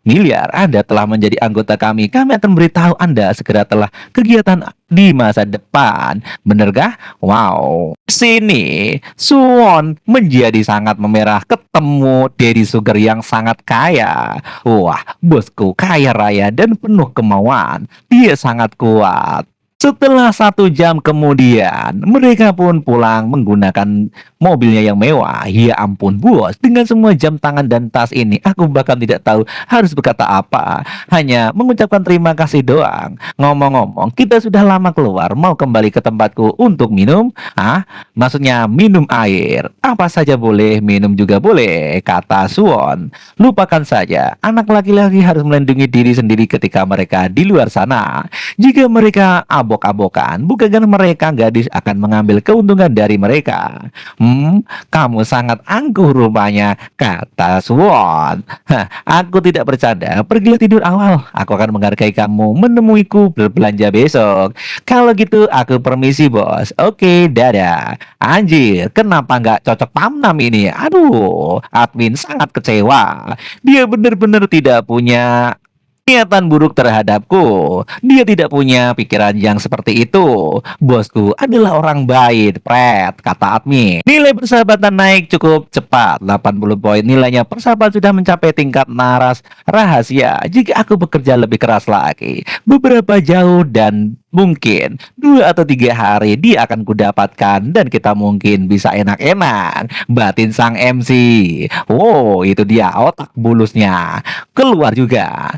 miliar. Anda telah menjadi anggota kami. Kami akan beritahu Anda segera telah kegiatan di masa depan. Benerkah? Wow. Sini, Suwon menjadi sangat memerah ketemu Daddy Sugar yang sangat kaya. Wah, bosku kaya raya dan penuh kemauan. Dia sangat kuat. Setelah 1 jam kemudian, mereka pun pulang menggunakan mobilnya yang mewah. Ya ampun bos, dengan semua jam tangan dan tas ini, aku bahkan tidak tahu harus berkata apa. Hanya mengucapkan terima kasih doang. Ngomong-ngomong, kita sudah lama keluar, mau kembali ke tempatku untuk minum? Ah, maksudnya minum air. Apa saja boleh, minum juga boleh, kata Suwon. Lupakan saja, anak laki-laki harus melindungi diri sendiri ketika mereka di luar sana. Jika mereka abok-abokan, bukankah mereka gadis akan mengambil keuntungan dari mereka? Kamu sangat angkuh rupanya, kata Suwon. Hah, aku tidak bercanda, pergilah tidur awal. Aku akan menghargai kamu menemuiku berbelanja besok. Kalau gitu, aku permisi bos. Oke, dadah. Anjir, kenapa nggak cocok Pamnam ini? Aduh, admin sangat kecewa. Dia benar-benar tidak punya niatan buruk terhadapku. Dia tidak punya pikiran yang seperti itu. Bosku adalah orang baik, Pret, kata admin. Nilai persahabatan naik cukup cepat, 80 poin. Nilainya persahabatan sudah mencapai tingkat naras rahasia. Jika aku bekerja lebih keras lagi, beberapa jauh dan mungkin 2 atau 3 hari dia akan kudapatkan dan kita mungkin bisa enak-enak. Batin sang MC. Wow, itu dia otak bulusnya. Keluar juga.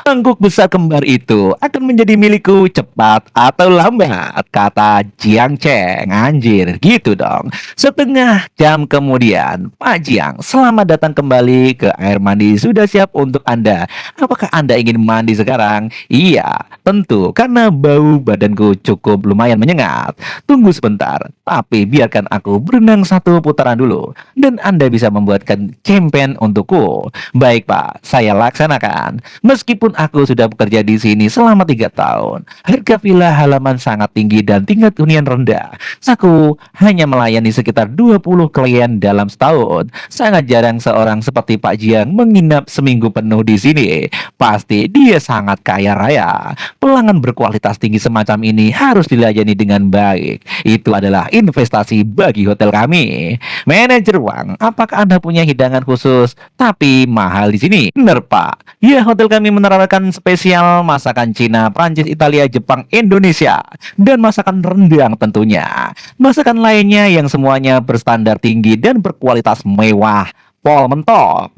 Mangkuk besar kembar itu akan menjadi milikku cepat atau lambat, kata Jiang Cheng. Anjir, gitu dong. Setengah jam kemudian, Pak Jiang, selamat datang kembali ke air mandi. Sudah siap untuk Anda. Apakah Anda ingin mandi sekarang? Iya, tentu, karena bau badanku cukup lumayan menyengat. Tunggu sebentar, tapi biarkan aku berenang 1 putaran dulu, dan Anda bisa membuatkan champagne untukku. Baik Pak, saya laksanakan. Meskipun aku sudah bekerja di sini selama 3 tahun, harga villa halaman sangat tinggi dan tingkat hunian rendah. Aku hanya melayani sekitar 20 klien dalam setahun. Sangat jarang seorang seperti Pak Jiang menginap seminggu penuh di sini. Pasti dia sangat kaya raya. Pelanggan berkualitas tinggi semacam ini harus dilayani dengan baik. Itu adalah investasi bagi hotel kami. Manajer Wang, apakah Anda punya hidangan khusus tapi mahal di sini? Benar Pak. Ya, hotel kami menawarkan spesial masakan Cina, Prancis, Italia, Jepang, Indonesia, dan masakan rendang tentunya. Masakan lainnya yang semuanya berstandar tinggi dan berkualitas mewah. Pol mentok.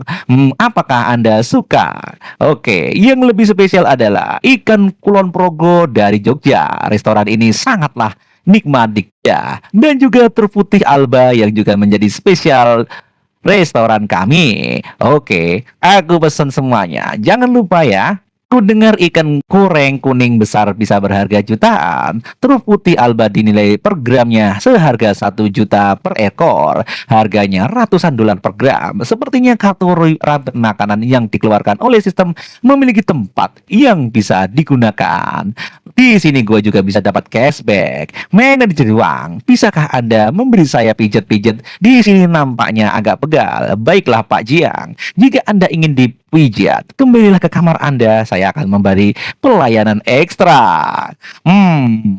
Apakah Anda suka? Oke, yang lebih spesial adalah ikan kulon progo dari Jogja. Restoran ini sangatlah nikmat ya. Dan juga truk putih Alba yang juga menjadi spesial restoran kami. Oke, aku pesan semuanya. Jangan lupa ya. Ku dengar ikan goreng kuning besar bisa berharga jutaan. Truk putih Alba dinilai per gramnya seharga 1 juta per ekor. Harganya ratusan dolar per gram. Sepertinya kategori makanan yang dikeluarkan oleh sistem memiliki tempat yang bisa digunakan. Di sini gue juga bisa dapat cashback. Manajer Wang, bisakah Anda memberi saya pijat-pijat? Di sini nampaknya agak pegal. Baiklah Pak Jiang, jika Anda ingin dipijat, kembalilah ke kamar Anda. Saya akan memberi pelayanan ekstra.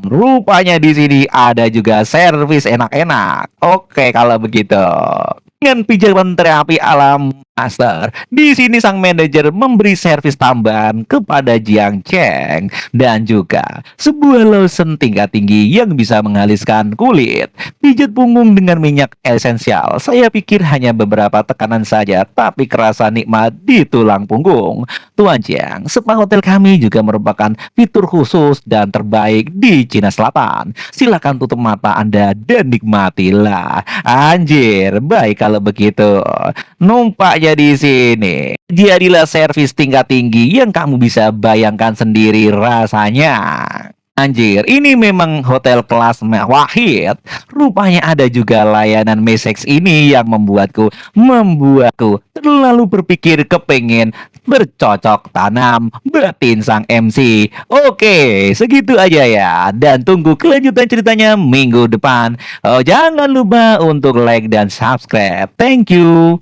Rupanya di sini ada juga servis enak-enak. Oke, kalau begitu. Dengan pijakan terapi alam master, di sini sang manajer memberi servis tambahan kepada Jiang Cheng dan juga sebuah lotion tingkat tinggi yang bisa menghaluskan kulit. Pijat punggung dengan minyak esensial. Saya pikir hanya beberapa tekanan saja, tapi kerasa nikmat di tulang punggung. Tuan Jiang, spa hotel kami juga merupakan fitur khusus dan terbaik di Cina Selatan. Silakan tutup mata Anda dan nikmatilah. Anjir, baik kalau begitu. Numpaknya di sini. Jadilah servis tingkat tinggi yang kamu bisa bayangkan sendiri rasanya. Anjir, ini memang hotel kelas wahid. Rupanya ada juga layanan Mesex ini yang membuatku terlalu berpikir kepengen bercocok tanam batin sang MC. Oke, segitu aja ya. Dan tunggu kelanjutan ceritanya minggu depan. Oh, jangan lupa untuk like dan subscribe. Thank you.